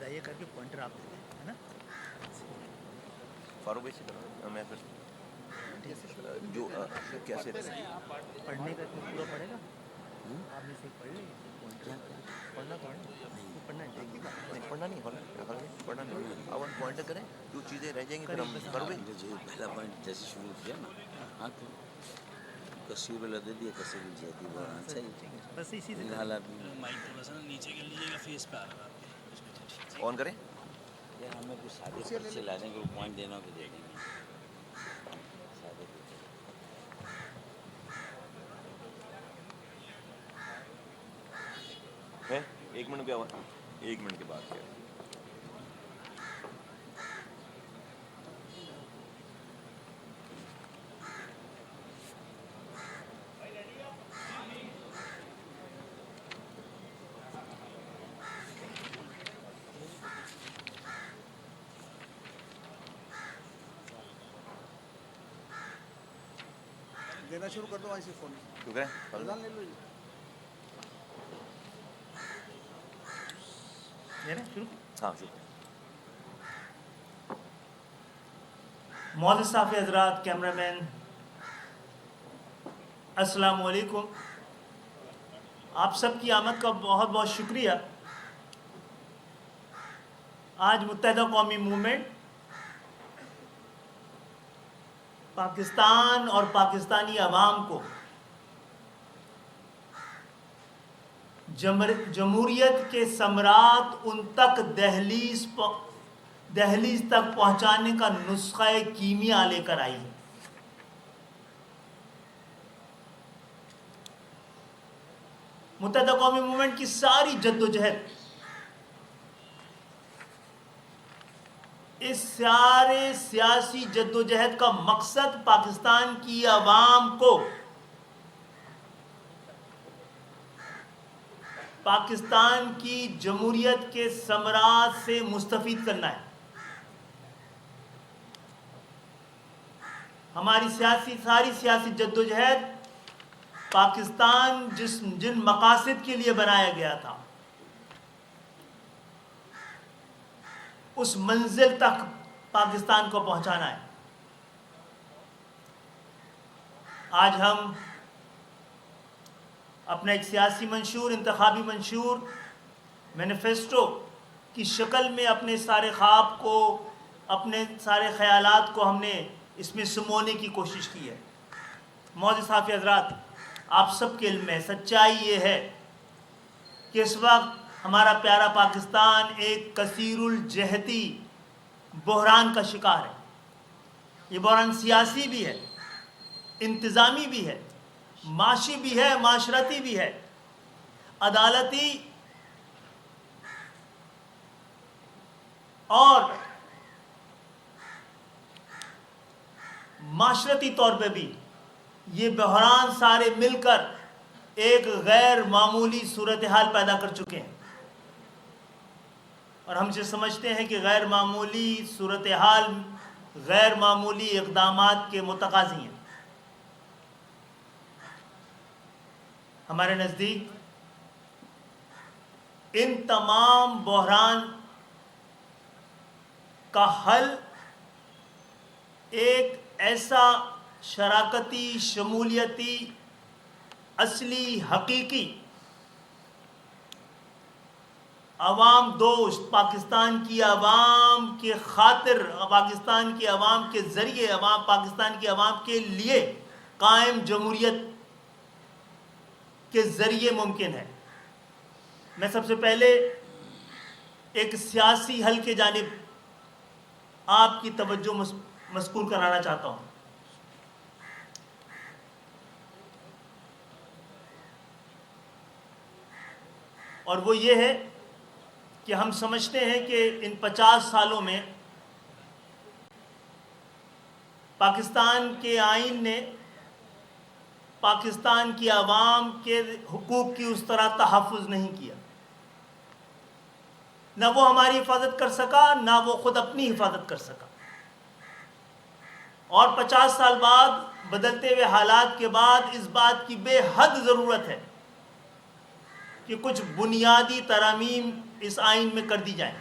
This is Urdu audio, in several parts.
بتائیے کر کے پوائنٹر آپ دے دیں، ہے نا؟ فاروق بھائی سے میں پھر جو کیسے پڑھنے کا پورا پڑھے گا آپ میں سے پڑھ لیں پوائنٹر پڑھنا تو پڑھنا نہیں پڑھنا نہیں پڑھنا نہیں اب ہم پوائنٹر کریں جو چیزیں رہ جائیں گی پھر ہم فاروق بھائی پہلا پوائنٹ جیسے شروع کیا نا ہاں تو کثیر العدد یا کثیر الجہتی بہرحال صحیح بس اسی سے حالات مائک تھوڑا سا نیچے کر لیجیے گا، فیس پہ آ رہا ہے آن کریں یار ہمیں کچھ سادے پرچے لا دیں گے وہ پوائنٹ دینا ہو تو دے دیں گے سادے پرچے ہے 1 منٹ کیا ہوا 1 منٹ کے بعد کیا دینا شروع کر دو وہیں سے فون ٹھیک ہے فضان لے لو جی شروع ہاں شکریہ معزز صاحب حضرات، کیمرہ مین، السلام علیکم۔ آپ سب کی آمد کا بہت بہت شکریہ۔ آج متحدہ قومی موومنٹ پاکستان اور پاکستانی عوام کو جمہوریت کے ثمرات ان تک دہلیز تک پہنچانے کا نسخہ کیمیا لے کر آئی ہے۔ متحدہ قومی موومنٹ کی ساری جدوجہد اس سارے سیاسی جدوجہد کا مقصد پاکستان کی عوام کو پاکستان کی جمہوریت کے ثمرات سے مستفید کرنا ہے۔ ہماری ساری سیاسی جدوجہد پاکستان جن مقاصد کے لیے بنایا گیا تھا اس منزل تک پاکستان کو پہنچانا ہے۔ آج ہم اپنا ایک سیاسی منشور، انتخابی منشور، مینیفیسٹو کی شکل میں اپنے سارے خواب کو، اپنے سارے خیالات کو ہم نے اس میں سمونے کی کوشش کی ہے۔ معزز صاحب حضرات، آپ سب کے علم میں سچائی یہ ہے کہ اس وقت ہمارا پیارا پاکستان ایک کثیر الجہتی بحران کا شکار ہے۔ یہ بحران سیاسی بھی ہے، انتظامی بھی ہے، معاشی بھی ہے، معاشرتی بھی ہے، عدالتی اور معاشرتی طور پہ بھی۔ یہ بحران سارے مل کر ایک غیر معمولی صورتحال پیدا کر چکے ہیں، اور ہم جو سمجھتے ہیں کہ غیر معمولی صورتحال غیر معمولی اقدامات کے متقاضی ہیں۔ ہمارے نزدیک ان تمام بحران کا حل ایک ایسا شراکتی، شمولیتی، اصلی، حقیقی، عوام دوست، پاکستان کی عوام کے خاطر، پاکستان کی عوام کے ذریعے، پاکستان کی عوام کے لیے قائم جمہوریت کے ذریعے ممکن ہے۔ میں سب سے پہلے ایک سیاسی حل کے جانب آپ کی توجہ مذکور کرانا چاہتا ہوں۔ اور وہ یہ ہے کہ ہم سمجھتے ہیں کہ ان 50 سالوں میں پاکستان کے آئین نے پاکستان کی عوام کے حقوق کی اس طرح تحفظ نہیں کیا۔ نہ وہ ہماری حفاظت کر سکا، نہ وہ خود اپنی حفاظت کر سکا۔ اور 50 سال بعد، بدلتے ہوئے حالات کے بعد، اس بات کی بے حد ضرورت ہے کہ کچھ بنیادی ترامیم اس آئین میں کر دی جائیں۔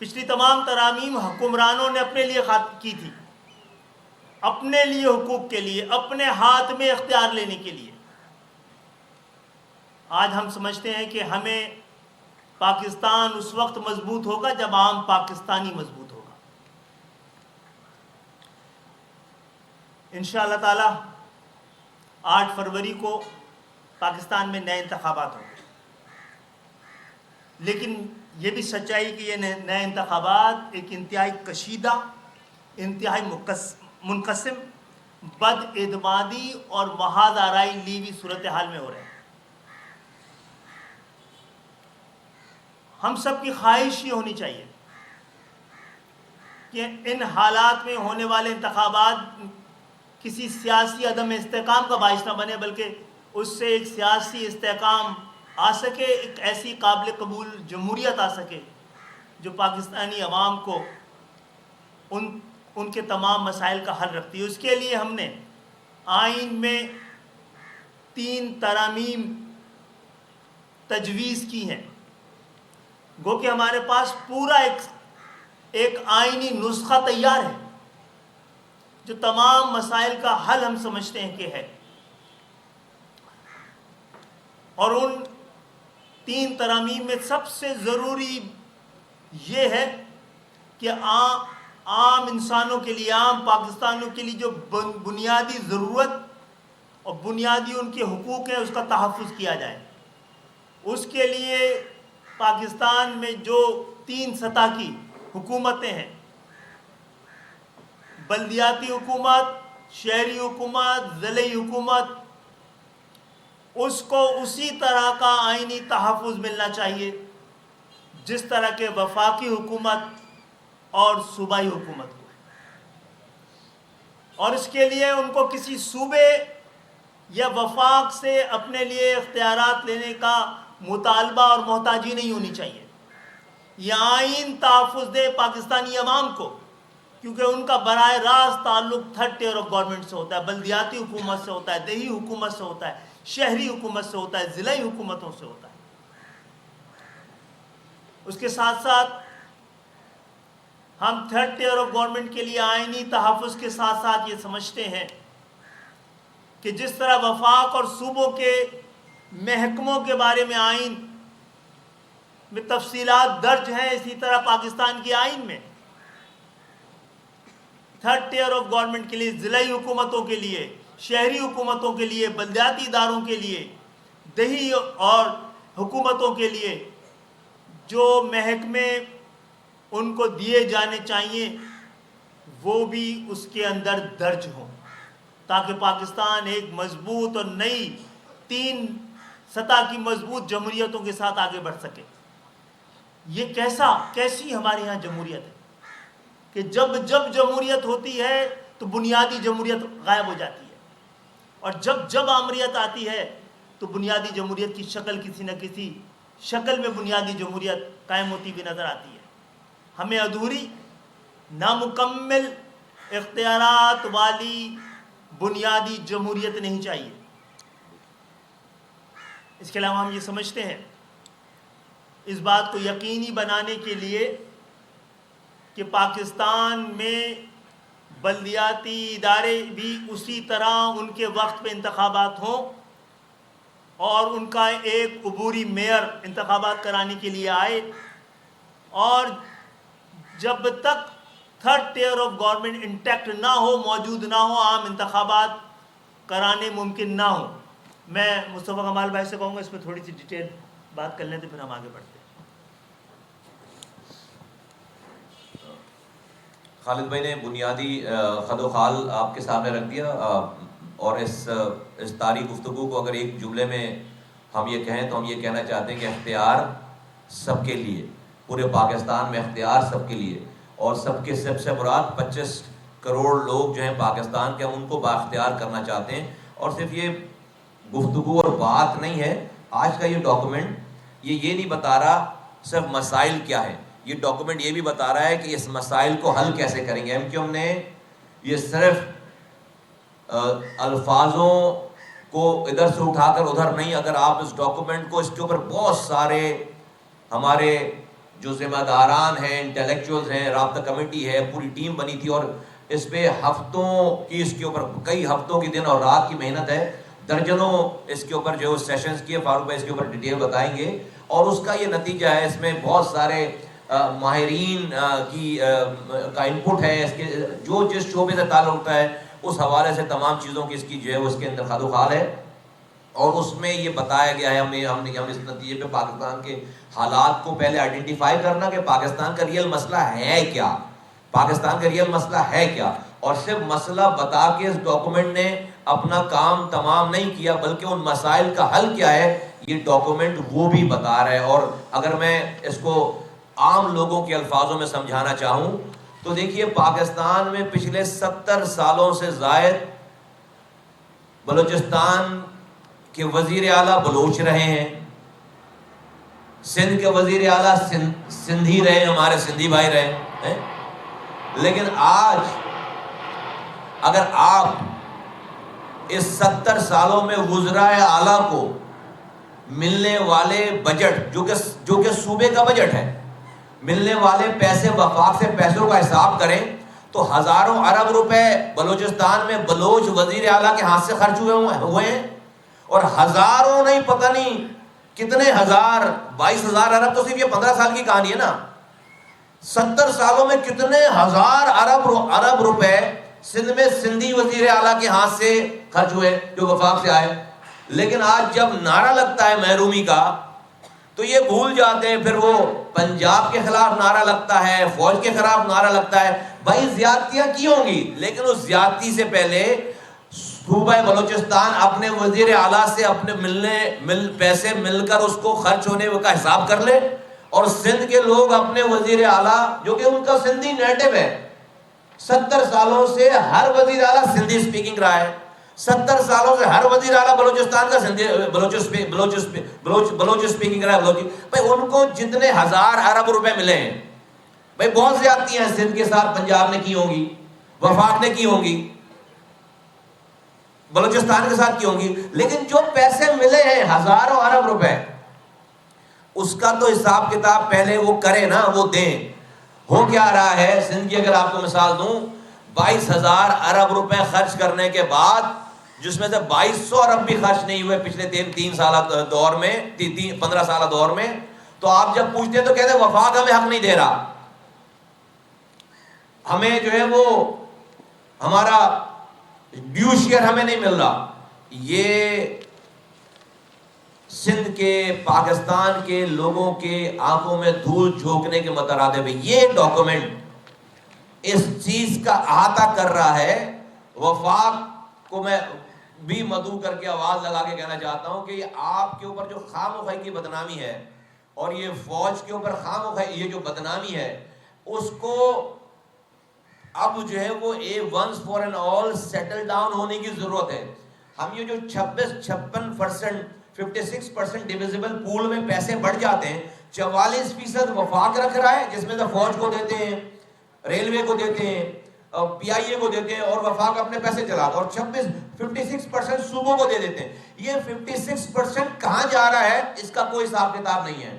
پچھلی تمام ترامیم حکمرانوں نے اپنے لیے کی تھی، اپنے لیے حقوق کے لیے، اپنے ہاتھ میں اختیار لینے کے لیے۔ آج ہم سمجھتے ہیں کہ ہمیں پاکستان اس وقت مضبوط ہوگا جب عام پاکستانی مضبوط ہوگا۔ انشاءاللہ تعالی 8 فروری کو پاکستان میں نئے انتخابات ہوں گے، لیکن یہ بھی سچائی کہ یہ نئے انتخابات ایک انتہائی کشیدہ، انتہائی منقسم، بد اعتمادی اور محاذ آرائی لی ہوئی صورتحال میں ہو رہے ہیں۔ ہم سب کی خواہش یہ ہونی چاہیے کہ ان حالات میں ہونے والے انتخابات کسی سیاسی عدم استحکام کا باعث نہ بنے، بلکہ اس سے ایک سیاسی استحکام آ سکے، ایک ایسی قابل قبول جمہوریت آ سکے جو پاکستانی عوام کو ان کے تمام مسائل کا حل رکھتی ہے۔ اس کے لیے ہم نے آئین میں 3 ترامیم تجویز کی ہیں، گو کہ ہمارے پاس پورا ایک آئینی نسخہ تیار ہے جو تمام مسائل کا حل ہم سمجھتے ہیں کہ ہے۔ اور ان 3 ترامیم میں سب سے ضروری یہ ہے کہ عام انسانوں کے لیے، عام پاکستانیوں کے لیے جو بنیادی ضرورت اور بنیادی ان کے حقوق ہیں اس کا تحفظ کیا جائے۔ اس کے لیے پاکستان میں جو 3 سطح کی حکومتیں ہیں، بلدیاتی حکومت، شہری حکومت، ضلعی حکومت، اس کو اسی طرح کا آئینی تحفظ ملنا چاہیے جس طرح کے وفاقی حکومت اور صوبائی حکومت کو ہے۔ اور اس کے لیے ان کو کسی صوبے یا وفاق سے اپنے لیے اختیارات لینے کا مطالبہ اور محتاجی نہیں ہونی چاہیے۔ یہ آئین تحفظ دے پاکستانی عوام کو، کیونکہ ان کا براہ راست تعلق 3rd tier آف گورنمنٹ سے ہوتا ہے، بلدیاتی حکومت سے ہوتا ہے، دیہی حکومت سے ہوتا ہے، شہری حکومت سے ہوتا ہے، ضلعی حکومتوں سے ہوتا ہے۔ اس کے ساتھ ساتھ ہم 3rd tier آف گورنمنٹ کے لیے آئینی تحفظ کے ساتھ ساتھ یہ سمجھتے ہیں کہ جس طرح وفاق اور صوبوں کے محکموں کے بارے میں آئین میں تفصیلات درج ہیں، اسی طرح پاکستان کی آئین میں 3rd tier آف گورنمنٹ کے لیے، ضلعی حکومتوں کے لیے، شہری حکومتوں کے لیے، بلدیاتی اداروں کے لیے، دیہی اور حکومتوں کے لیے جو محکمے ان کو دیے جانے چاہیے وہ بھی اس کے اندر درج ہوں، تاکہ پاکستان ایک مضبوط اور نئی 3 سطح کی مضبوط جمہوریتوں کے ساتھ آگے بڑھ سکے۔ یہ کیسی ہمارے یہاں جمہوریت ہے کہ جب جمہوریت ہوتی ہے تو بنیادی جمہوریت غائب ہو جاتی ہے، اور جب آمریت آتی ہے تو بنیادی جمہوریت کی شکل کسی نہ کسی شکل میں بنیادی جمہوریت قائم ہوتی بھی نظر آتی ہے۔ ہمیں ادھوری، نامکمل اختیارات والی بنیادی جمہوریت نہیں چاہیے۔ اس کے علاوہ ہم یہ سمجھتے ہیں، اس بات کو یقینی بنانے کے لیے کہ پاکستان میں بلدیاتی ادارے بھی اسی طرح ان کے وقت پہ انتخابات ہوں اور ان کا ایک عبوری میئر انتخابات کرانے کے لیے آئے، اور جب تک 3rd tier of government intact نہ ہو، موجود نہ ہو، عام انتخابات کرانے ممکن نہ ہوں۔ میں مصطفیٰ کمال بھائی سے کہوں گا اس پہ تھوڑی سی ڈیٹیل بات کر لیں تو پھر ہم آگے بڑھتے ہیں۔ خالد بھائی نے بنیادی خد و خال آپ کے سامنے رکھ دیا، اور اس تاریخ گفتگو کو اگر ایک جملے میں ہم یہ کہیں تو ہم یہ کہنا چاہتے ہیں کہ اختیار سب کے لیے، پورے پاکستان میں اختیار سب کے لیے، اور سب کے سب سے مراد 25 کروڑ لوگ جو ہیں پاکستان کے، ہم ان کو بااختیار کرنا چاہتے ہیں۔ اور صرف یہ گفتگو اور بات نہیں ہے، آج کا یہ ڈاکومنٹ یہ نہیں بتا رہا صرف مسائل کیا ہے، یہ ڈاکومنٹ یہ بھی بتا رہا ہے کہ اس مسائل کو حل کیسے کریں گے۔ ہم نے یہ صرف الفاظوں کو ادھر سے اٹھا کر ادھر نہیں، اگر آپ اس ڈاکومنٹ کو، اس کے اوپر بہت سارے ہمارے جو ذمہ داران ہیں, انٹلیکچوئلز ہیں, رابطہ کمیٹی ہے, پوری ٹیم بنی تھی, اور اس پہ ہفتوں کی, اس کے اوپر کئی ہفتوں کی دن اور رات کی محنت ہے, درجنوں اس کے اوپر جو سیشنز کیے, فاروق بھائی اس کے اوپر ڈیٹیل بتائیں گے, اور اس کا یہ نتیجہ ہے. اس میں بہت سارے ماہرین کا انپٹ ہے, اس کے جو جس شعبے سے تعلق رکھتا ہے اس حوالے سے تمام چیزوں کی اس کی جو ہے اس کے اندر خد و خال ہے. اور اس میں یہ بتایا گیا ہے ہم اس نتیجے پہ پاکستان کے حالات کو پہلے آئیڈینٹیفائی کرنا کہ پاکستان کا ریئل مسئلہ ہے کیا, پاکستان کا ریئل مسئلہ ہے کیا, اور صرف مسئلہ بتا کے اس ڈاکومنٹ نے اپنا کام تمام نہیں کیا, بلکہ ان مسائل کا حل کیا ہے یہ ڈاکومنٹ وہ بھی بتا رہا ہے. اور اگر میں اس کو عام لوگوں کے الفاظوں میں سمجھانا چاہوں تو دیکھیے, پاکستان میں پچھلے 70 سالوں سے زائد بلوچستان کے وزیر اعلیٰ بلوچ رہے ہیں, سندھ کے وزیر اعلیٰ سندھی رہے, ہمارے سندھی بھائی رہے ہیں. لیکن آج اگر آپ اس 70 سالوں میں وزرائے اعلیٰ کو ملنے والے بجٹ جو کہ صوبے کا بجٹ ہے, ملنے والے پیسے, وفاق سے پیسوں کا حساب کریں تو ہزاروں ارب روپے بلوچستان میں بلوچ وزیر اعلیٰ کے ہاتھ سے خرچ ہوئے ہیں, اور ہزاروں نہیں, پتہ نہیں کتنے ہزار, 22,000 ارب تو صرف یہ 15 سال کی کہانی ہے نا, 70 سالوں میں کتنے ہزار ارب روپے سندھ میں سندھی وزیر اعلیٰ کے ہاتھ سے خرچ ہوئے جو وفاق سے آئے. لیکن آج جب نعرہ لگتا ہے محرومی کا تو یہ بھول جاتے ہیں, پھر وہ پنجاب کے خلاف نعرہ لگتا ہے, فوج کے خلاف نعرہ لگتا ہے. بھائی زیادتیاں کی ہوں گی, لیکن اس زیادتی سے پہلے صوبہ بلوچستان اپنے وزیر اعلیٰ سے اپنے پیسے مل کر اس کو خرچ ہونے کا حساب کر لے, اور سندھ کے لوگ اپنے وزیر اعلیٰ جو کہ ان کا سندھی نیٹو ہے, 70 سالوں سے ہر وزیر اعلیٰ سندھی اسپیکنگ رہا ہے, 70 سالوں سے ہر وزیر اعلیٰ بلوچستان کا بلوچ اسپیکنگ رہا ہے. بھائی ان کو جتنے ہزار ارب روپے ملے ہیں, بھائی بہت زیادتی ہیں سندھ کے ساتھ پنجاب نے کی ہوں گی, وفاق نے کی ہوں گی, بلوچستان کے ساتھ کی ہوں گی, لیکن جو پیسے ملے ہیں ہزاروں ارب روپے, اس کا تو حساب کتاب پہلے وہ کرے نا, وہ دیں. ہو کیا رہا ہے سندھ کی, اگر آپ کو مثال دوں, 22,000 ارب روپے خرچ کرنے کے بعد, جس میں سے 2,200 ارب بھی خرچ نہیں ہوئے پچھلے 3 سالہ دور میں, 15 سالہ دور میں, تو آپ جب پوچھتے ہیں تو کہتے ہیں وفاق ہمیں حق نہیں دے رہا, ہمیں جو ہے وہ ہمارا ڈیو شیئر ہمیں نہیں مل رہا. یہ سندھ کے, پاکستان کے لوگوں کے آنکھوں میں دھول جھونکنے کے مترادف ہے. یہ ڈاکومنٹ اس چیز کا احاطہ کر رہا ہے. وفاق کو میں بھی مدعو کر کے آواز لگا کے کہنا چاہتا ہوں کہ یہ آپ کے اوپر جو خام و خواہ کی بدنامی ہے, اور یہ فوج کے اوپر خام و خواہ یہ جو بدنامی ہے, اس کو اب جو ہے وہ once for and all settle down ہونے کی ضرورت ہے. ہم یہ جو 56% 56% ڈیویزیبل پول میں پیسے بڑھ جاتے ہیں, 44% وفاق رکھ رہا ہے, جس میں سے فوج کو دیتے ہیں, ریلوے کو دیتے ہیں, پی آئی اے کو دیتے ہیں, اور وفاق اپنے پیسے چلاتا, اور 56% صوبوں کو دے دیتے ہیں. یہ 56% کہاں جا رہا ہے اس کا کوئی حساب کتاب نہیں ہے.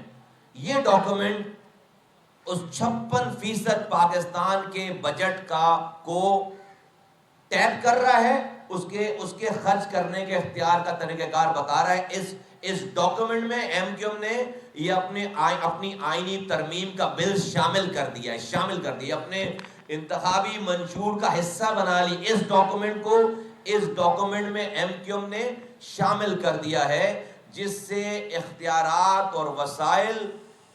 یہ ڈاکومنٹ اس 56% پاکستان کے بجٹ کو ٹیپ کر رہا ہے, اس کے خرچ کرنے کے اختیار کا طریقہ کار بتا رہا ہے. اس ڈاکومنٹ میں ایم کیو ایم نے یہ اپنی آئینی ترمیم کا بل شامل کر دیا ہے, اپنے انتخابی منشور کا حصہ بنا لی. اس ڈاکومنٹ میں ایم کیو ایم نے شامل کر دیا ہے, جس سے اختیارات اور وسائل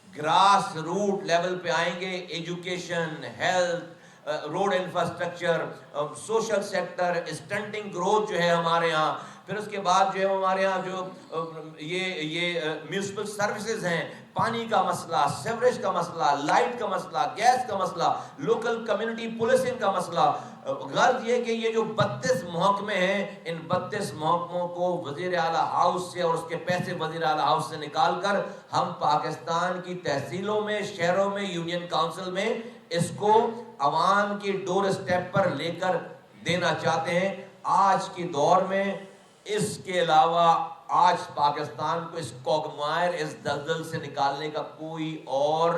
گراس روٹ لیول پہ آئیں گے. Education, health, road infrastructure, social sector, stunting growth جو ہے ہمارے ہاں. پھر اس کے بعد جو ہے ہمارے ہاں جو یہ میونسپل سروسز ہیں, پانی کا مسئلہ, سیوریج کا مسئلہ, لائٹ کا مسئلہ, گیس کا مسئلہ, لوکل کمیونٹی پولیسنگ کا مسئلہ. غرض یہ کہ یہ جو 32 محکمے ہیں, ان 32 محکموں کو وزیر اعلیٰ ہاؤس سے اور اس کے پیسے وزیر اعلیٰ ہاؤس سے نکال کر ہم پاکستان کی تحصیلوں میں, شہروں میں, یونین کاؤنسل میں اس کو عوام کی ڈور اسٹیپ پر لے کر دینا چاہتے ہیں. آج کی دور میں اس کے علاوہ آج پاکستان کو اس کوگمائر, اس دلدل سے نکالنے کا کوئی اور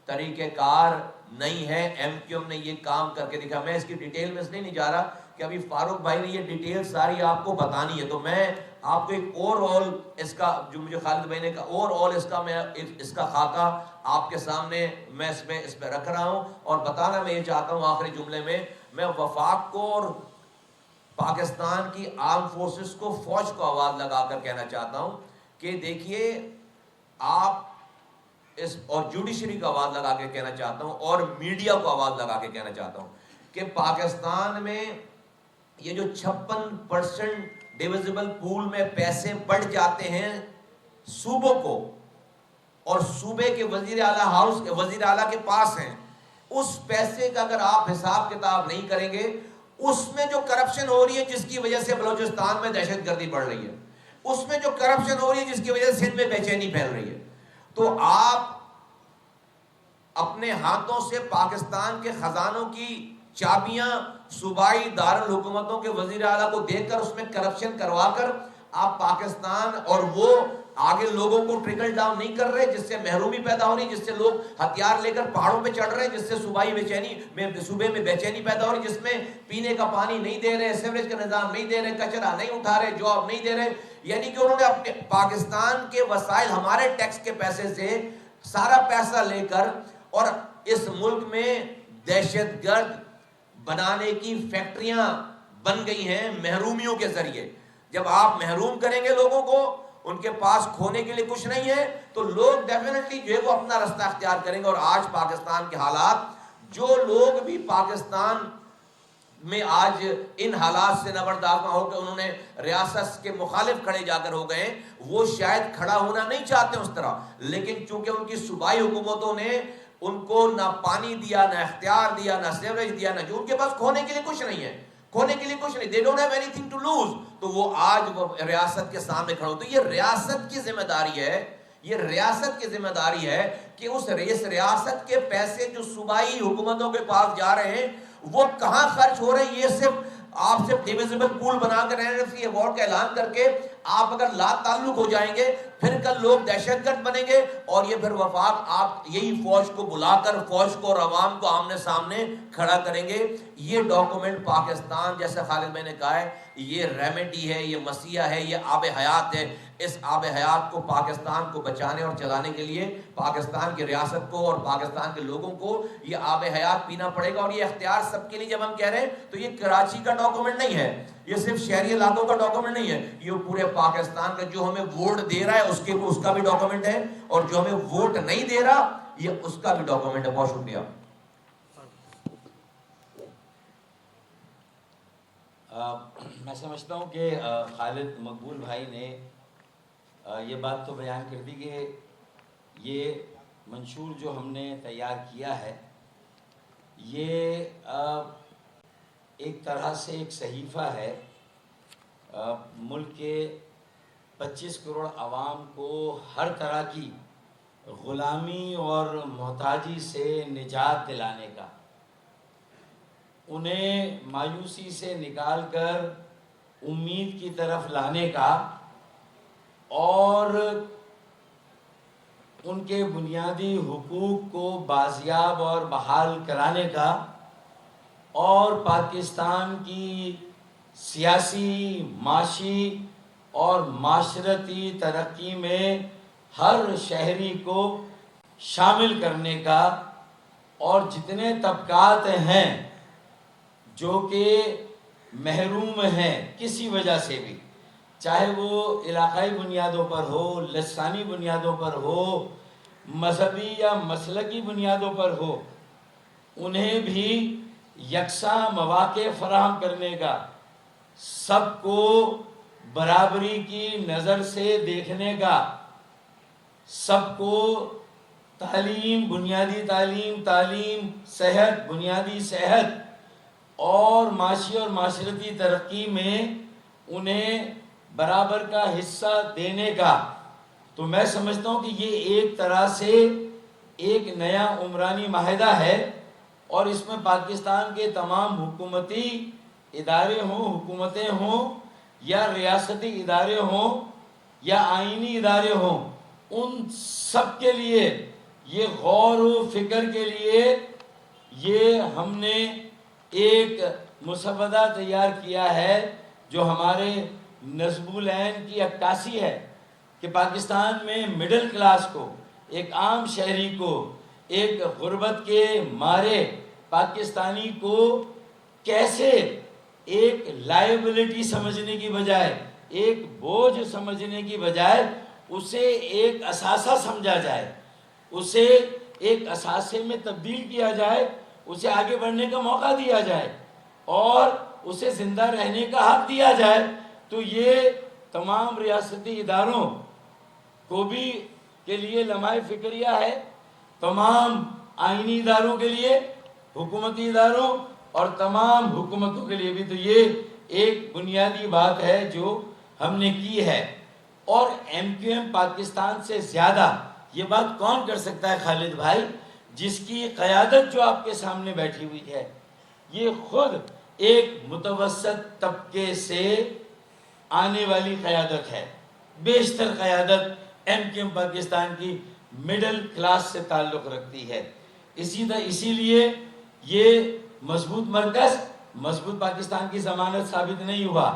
طریقہ کار نہیں ہے. ایم کیو ایم نے یہ کام کر کے دکھا. میں اس کی ڈیٹیل میں اس لیے نہیں جا رہا کہ ابھی فاروق بھائی نے یہ ڈیٹیل ساری آپ کو بتانی ہے, تو میں آپ کو ایک اوور آل اس کا جو مجھے خالد بھائی نے کہا اوور آل اس کا میں اس کا خاکہ آپ کے سامنے میں اس پہ رکھ رہا ہوں. اور بتانا میں یہ چاہتا ہوں آخری جملے میں وفاق کو اور پاکستان کی آرم فورسز کو, فوج کو آواز لگا کر کہنا چاہتا ہوں کہ دیکھیے آپ اس, اور جوڈیشری کو آواز لگا کے کہنا چاہتا ہوں اور میڈیا کو آواز لگا کے کہنا چاہتا ہوں کہ پاکستان میں یہ جو 56% ڈیویزبل پول میں پیسے بڑھ جاتے ہیں صوبوں کو, اور صوبے کے وزیر اعلیٰ کے پاس ہیں, اس پیسے کا اگر آپ حساب کتاب نہیں کریں گے, اس میں جو کرپشن ہو رہی ہے جس کی وجہ سے بلوچستان میں دہشت گردی بڑھ رہی ہے, اس میں جو کرپشن ہو رہی ہے جس کی وجہ سے سندھ میں بے چینی پھیل رہی ہے, تو آپ اپنے ہاتھوں سے پاکستان کے خزانوں کی چابیاں صوبائی دارالحکومتوں کے وزیر اعلیٰ کو دے کر اس میں کرپشن کروا کر آپ پاکستان, اور وہ آگے لوگوں کو ٹرکل ڈاؤن نہیں کر رہے, جس سے محرومی پیدا ہو رہی, جس سے لوگ ہتھیار لے کر پہاڑوں پہ چڑھ رہے ہیں, جس سے صوبے میں بے چینی پیدا ہو رہی, جس میں پینے کا پانی نہیں دے رہے, سیوریج کا نظام نہیں دے رہے, کچرا نہیں اٹھا رہے, جاب نہیں دے رہے. یعنی کہ انہوں نے اپنے پاکستان کے وسائل, ہمارے ٹیکس کے پیسے سے سارا پیسہ لے کر, اور اس ملک میں دہشت گرد بنانے کی فیکٹریاں بن گئی ہیں محرومیوں کے ذریعے. جب آپ محروم کریں گے لوگوں کو, ان کے پاس کھونے کے لیے کچھ نہیں ہے, تو لوگ ڈیفینیٹلی جو ہے وہ اپنا رستہ اختیار کریں گے. اور آج پاکستان کے حالات, جو لوگ بھی پاکستان میں آج ان حالات سے نبردار ہو کے انہوں نے ریاست کے مخالف کھڑے جا کر ہو گئے, وہ شاید کھڑا ہونا نہیں چاہتے اس طرح, لیکن چونکہ ان کی صوبائی حکومتوں نے ان کو نہ پانی دیا, نہ اختیار دیا, نہ سیوریج دیا, نہ جو ان کے پاس کھونے کے لیے کچھ نہیں ہے, کھونے کے لیے کچھ نہیں, they don't have anything to lose, تو وہ آج وہ ریاست کے سامنے کھڑے ہوتے. یہ ریاست کی ذمہ داری ہے, یہ ریاست کی ذمہ داری ہے کہ اس ریاست کے پیسے جو صوبائی حکومتوں کے پاس جا رہے ہیں وہ کہاں خرچ ہو رہے ہیں. یہ صرف آپ صرف ڈیویزبل پول بنا کر NRC ایوارڈ کا اعلان کر کے آپ اگر لا تعلق ہو جائیں گے, پھر کل لوگ دہشت گرد بنیں گے, اور یہ پھر وفاق آپ یہی فوج کو بلا کر فوج کو اور عوام کو آمنے سامنے کھڑا کریں گے. یہ ڈاکومنٹ پاکستان, جیسے خالد میں نے کہا ہے, یہ ریمیڈی ہے, یہ مسیح ہے, یہ آب حیات ہے. اس آب حیات کو پاکستان کو بچانے اور چلانے کے لیے پاکستان کی ریاست کو اور پاکستان کے لوگوں کو یہ آب حیات پینا پڑے گا. اور یہ اختیار سب کے لیے جب ہم کہہ رہے ہیں تو یہ کراچی کا ڈاکومنٹ نہیں ہے, یہ صرف شہری علاقوں کا ڈاکومنٹ نہیں ہے, یہ پورے پاکستان کا جو ہمیں ووٹ دے رہا ہے اس کا بھی ڈاکومنٹ ہے, اور جو ہمیں ووٹ نہیں دے رہا یہ اس کا بھی ڈاکومنٹ ہے. بہت شکریہ. میں سمجھتا ہوں کہ خالد مقبول بھائی نے یہ بات تو بیان کر دی کہ یہ منشور جو ہم نے تیار کیا ہے یہ ایک طرح سے ایک صحیفہ ہے ملک کے 25 کروڑ عوام کو ہر طرح کی غلامی اور محتاجی سے نجات دلانے کا, انہیں مایوسی سے نکال کر امید کی طرف لانے کا, اور ان کے بنیادی حقوق کو بازیاب اور بحال کرانے کا, اور پاکستان کی سیاسی, معاشی اور معاشرتی ترقی میں ہر شہری کو شامل کرنے کا, اور جتنے طبقات ہیں جو کہ محروم ہیں کسی وجہ سے بھی, چاہے وہ علاقائی بنیادوں پر ہو, لسانی بنیادوں پر ہو, مذہبی یا مسلکی بنیادوں پر ہو, انہیں بھی یکساں مواقع فراہم کرنے کا, سب کو برابری کی نظر سے دیکھنے کا, سب کو تعلیم, بنیادی تعلیم, صحت, بنیادی صحت اور معاشی اور معاشرتی ترقی میں انہیں برابر کا حصہ دینے کا. تو میں سمجھتا ہوں کہ یہ ایک طرح سے ایک نیا عمرانی معاہدہ ہے, اور اس میں پاکستان کے تمام حکومتی ادارے ہوں, حکومتیں ہوں, یا ریاستی ادارے ہوں, یا آئینی ادارے ہوں, ان سب کے لیے یہ غور و فکر کے لیے یہ ہم نے ایک مسودہ تیار کیا ہے جو ہمارے نصب العین کی عکاسی ہے کہ پاکستان میں مڈل کلاس کو، ایک عام شہری کو، ایک غربت کے مارے پاکستانی کو کیسے ایک لائبلٹی سمجھنے کی بجائے، ایک بوجھ سمجھنے کی بجائے اسے ایک اثاثہ سمجھا جائے، اسے ایک اثاثے میں تبدیل کیا جائے، اسے آگے بڑھنے کا موقع دیا جائے اور اسے زندہ رہنے کا حق دیا جائے۔ تو یہ تمام ریاستی اداروں کو بھی کے لیے لمحہ فکریہ ہے، تمام آئینی اداروں کے لیے، حکومتی اداروں اور تمام حکومتوں کے لیے بھی۔ تو یہ ایک بنیادی بات ہے جو ہم نے کی ہے۔ اور ایم کیو ایم پاکستان سے زیادہ یہ بات کون کر سکتا ہے خالد بھائی، جس کی قیادت جو آپ کے سامنے بیٹھی ہوئی ہے، یہ خود ایک متوسط طبقے سے آنے والی قیادت ہے۔ بیشتر قیادت ایم کیو ایم پاکستان کی مڈل کلاس سے تعلق رکھتی ہے۔ اسی لیے یہ مضبوط مرکز، مضبوط پاکستان کی ضمانت ثابت نہیں ہوا،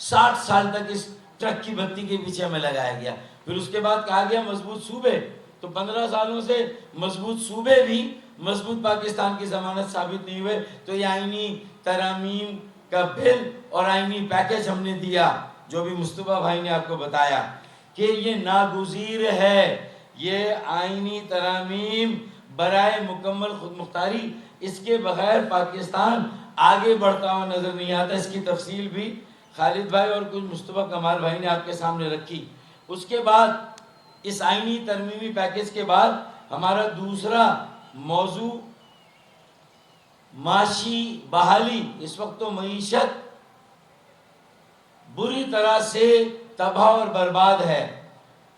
60 سال تک اس ٹرک کی بتی کے پیچھے میں لگایا گیا، پھر اس کے بعد کہا گیا مضبوط صوبے، تو 15 سالوں سے مضبوط صوبے بھی مضبوط پاکستان کی ضمانت ثابت نہیں ہوئے۔ تو یہ آئینی ترامیم کا بل اور آئینی پیکج ہم نے دیا، جو بھی مصطفیٰ بھائی نے آپ کو بتایا کہ یہ ناگزیر ہے، یہ آئینی ترامیم برائے مکمل خود مختاری، اس کے بغیر پاکستان آگے بڑھتا ہوا نظر نہیں آتا۔ اس کی تفصیل بھی خالد بھائی اور کچھ مصطفیٰ کمال بھائی نے آپ کے سامنے رکھی۔ اس کے بعد اس آئینی ترمیمی پیکج کے بعد ہمارا دوسرا موضوع معاشی بحالی۔ اس وقت تو معیشت بری طرح سے تباہ اور برباد ہے،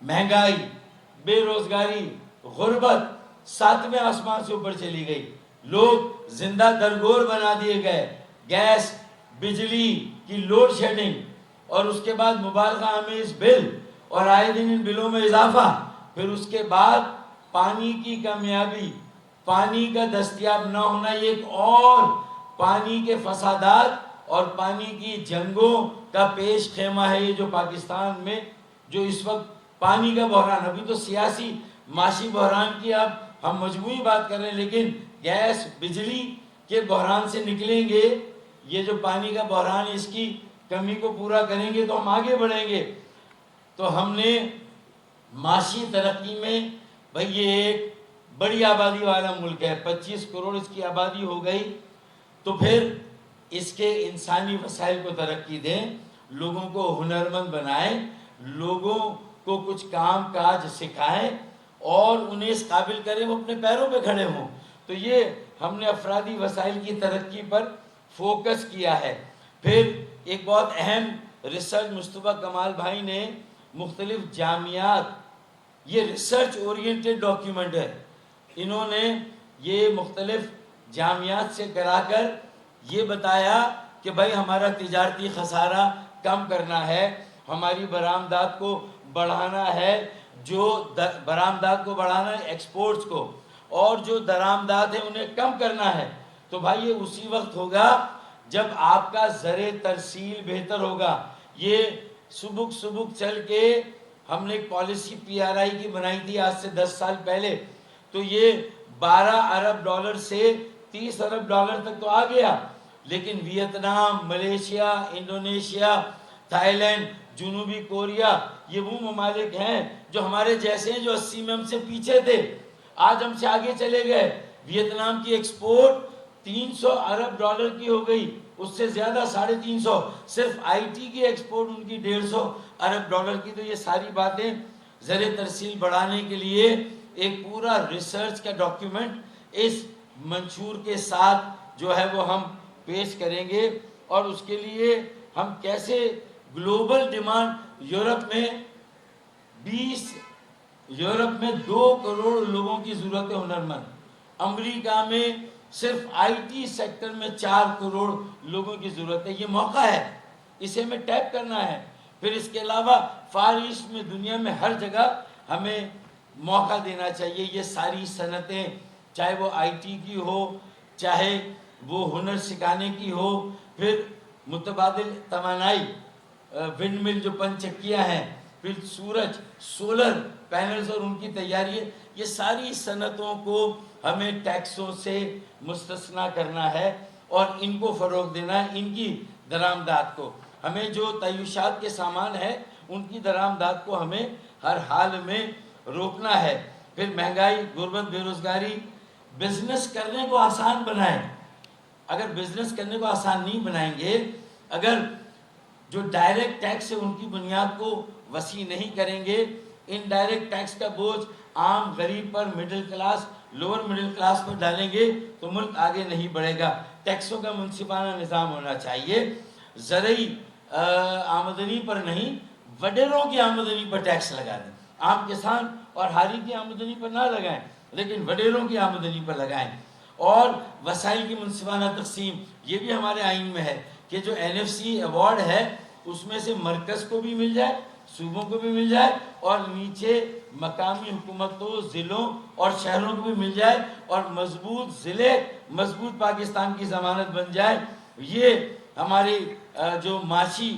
مہنگائی، بے روزگاری، غربت 7ویں آسمان سے اوپر چلی گئی، لوگ زندہ درگور بنا دیے گئے، گیس بجلی کی لوڈ شیڈنگ، اور اس کے بعد مبالغہ آمیز بل اور آئے دن ان بلوں میں اضافہ، پھر اس کے بعد پانی کی کمیابی، پانی کا دستیاب نہ ہونا، یہ ایک اور پانی کے فسادات اور پانی کی جنگوں کا پیش خیمہ ہے یہ جو پاکستان میں جو اس وقت پانی کا بحران۔ ابھی تو سیاسی معاشی بحران کی اب ہم مجموعی بات کر رہے ہیں، لیکن گیس بجلی کے بحران سے نکلیں گے، یہ جو پانی کا بحران ہے اس کی کمی کو پورا کریں گے تو ہم آگے بڑھیں گے۔ تو ہم نے معاشی ترقی میں، بھئی یہ ایک بڑی آبادی والا ملک ہے، 25 کروڑ اس کی آبادی ہو گئی، تو پھر اس کے انسانی وسائل کو ترقی دیں، لوگوں کو ہنرمند بنائیں، لوگوں کو کچھ کام کاج سکھائیں اور انہیں اس قابل کریں وہ اپنے پیروں پہ کھڑے ہوں۔ تو یہ ہم نے افرادی وسائل کی ترقی پر فوکس کیا ہے۔ پھر ایک بہت اہم ریسرچ مصطفیٰ کمال بھائی نے مختلف جامعات، یہ ریسرچ اورینٹڈ ڈاکیومنٹ ہے، انہوں نے یہ مختلف جامعات سے کرا کر یہ بتایا کہ بھائی ہمارا تجارتی خسارہ کم کرنا ہے، ہماری برآمدات کو بڑھانا ہے، جو برآمدات کو بڑھانا ہے ایکسپورٹس کو، اور جو درآمدات ہیں انہیں کم کرنا ہے۔ تو بھائی یہ اسی وقت ہوگا جب آپ کا زر ترسیل بہتر ہوگا۔ یہ سبک چل کے ہم نے ایک پالیسی PRI کی بنائی تھی آج سے 10 سال پہلے، تو یہ 12 ارب ڈالر سے 30 ارب ڈالر تک تو آ گیا، لیکن Vietnam, Malaysia, Indonesia, Thailand, جنوبی کوریا، یہ وہ ممالک ہیں جو ہمارے جیسے ہیں، جو 80 میں ہم سے پیچھے تھے، آج ہم سے آگے چلے گئے۔ ویتنام کی ایکسپورٹ 300 ارب ڈالر کی ہو گئی، اس سے زیادہ 350، صرف IT کی ایکسپورٹ ان کی 150 ارب ڈالر کی۔ تو یہ ساری باتیں زر ترسیل بڑھانے کے لیے ایک پورا ریسرچ کا ڈاکیومنٹ اس منشور کے ساتھ جو ہے وہ ہم پیش کریں گے، اور اس کے لیے ہم کیسے گلوبل ڈیمانڈ، یورپ میں 2 کروڑ لوگوں کی ضرورت ہے ہنرمند، امریکہ میں صرف IT سیکٹر میں 4 کروڑ لوگوں کی ضرورت ہے۔ یہ موقع ہے، اسے ہمیں ٹیپ کرنا ہے۔ پھر اس کے علاوہ فار ایسٹ میں، دنیا میں ہر جگہ ہمیں موقع دینا چاہیے. یہ ساری صنعتیں چاہے وہ آئی ٹی کی ہو, چاہے وہ ہنر سکھانے کی ہو, پھر متبادل توانائی ونڈ مل جو پن چکیاں ہیں, پھر سورج سولر پینلز اور ان کی تیاری ہے, یہ ساری صنعتوں کو ہمیں ٹیکسوں سے مستثنا کرنا ہے اور ان کو فروغ دینا ہے. ان کی درآمدات کو, ہمیں جو تعیشات کے سامان ہے ان کی درآمدات کو ہمیں ہر حال میں روکنا ہے. پھر مہنگائی, غربت, بے روزگاری, بزنس کرنے کو آسان بنائیں. اگر بزنس کرنے کو آسان نہیں بنائیں گے, اگر جو ڈائریکٹ ٹیکس ہے ان کی بنیاد کو وسیع نہیں کریں گے, انڈائریکٹ ٹیکس کا بوجھ عام غریب پر, middle class, lower middle class پر ڈالیں گے تو ملک آگے نہیں بڑھے گا. ٹیکسوں کا منصفانہ نظام ہونا چاہیے. زرعی آمدنی پر نہیں, وڈیروں کی آمدنی پر ٹیکس لگا دیں. عام کسان اور حالی کی آمدنی پر نہ لگائیں, لیکن وڈیروں کی آمدنی پر لگائیں. اور وسائل کی منصفانہ تقسیم, یہ بھی ہمارے آئین میں ہے کہ جو NFC ایوارڈ ہے اس میں سے مرکز کو بھی مل جائے, صوبوں کو بھی مل جائے, اور نیچے مقامی حکومتوں, ضلعوں اور شہروں کو بھی مل جائے, اور مضبوط ضلع مضبوط پاکستان کی ضمانت بن جائے. یہ ہماری جو معاشی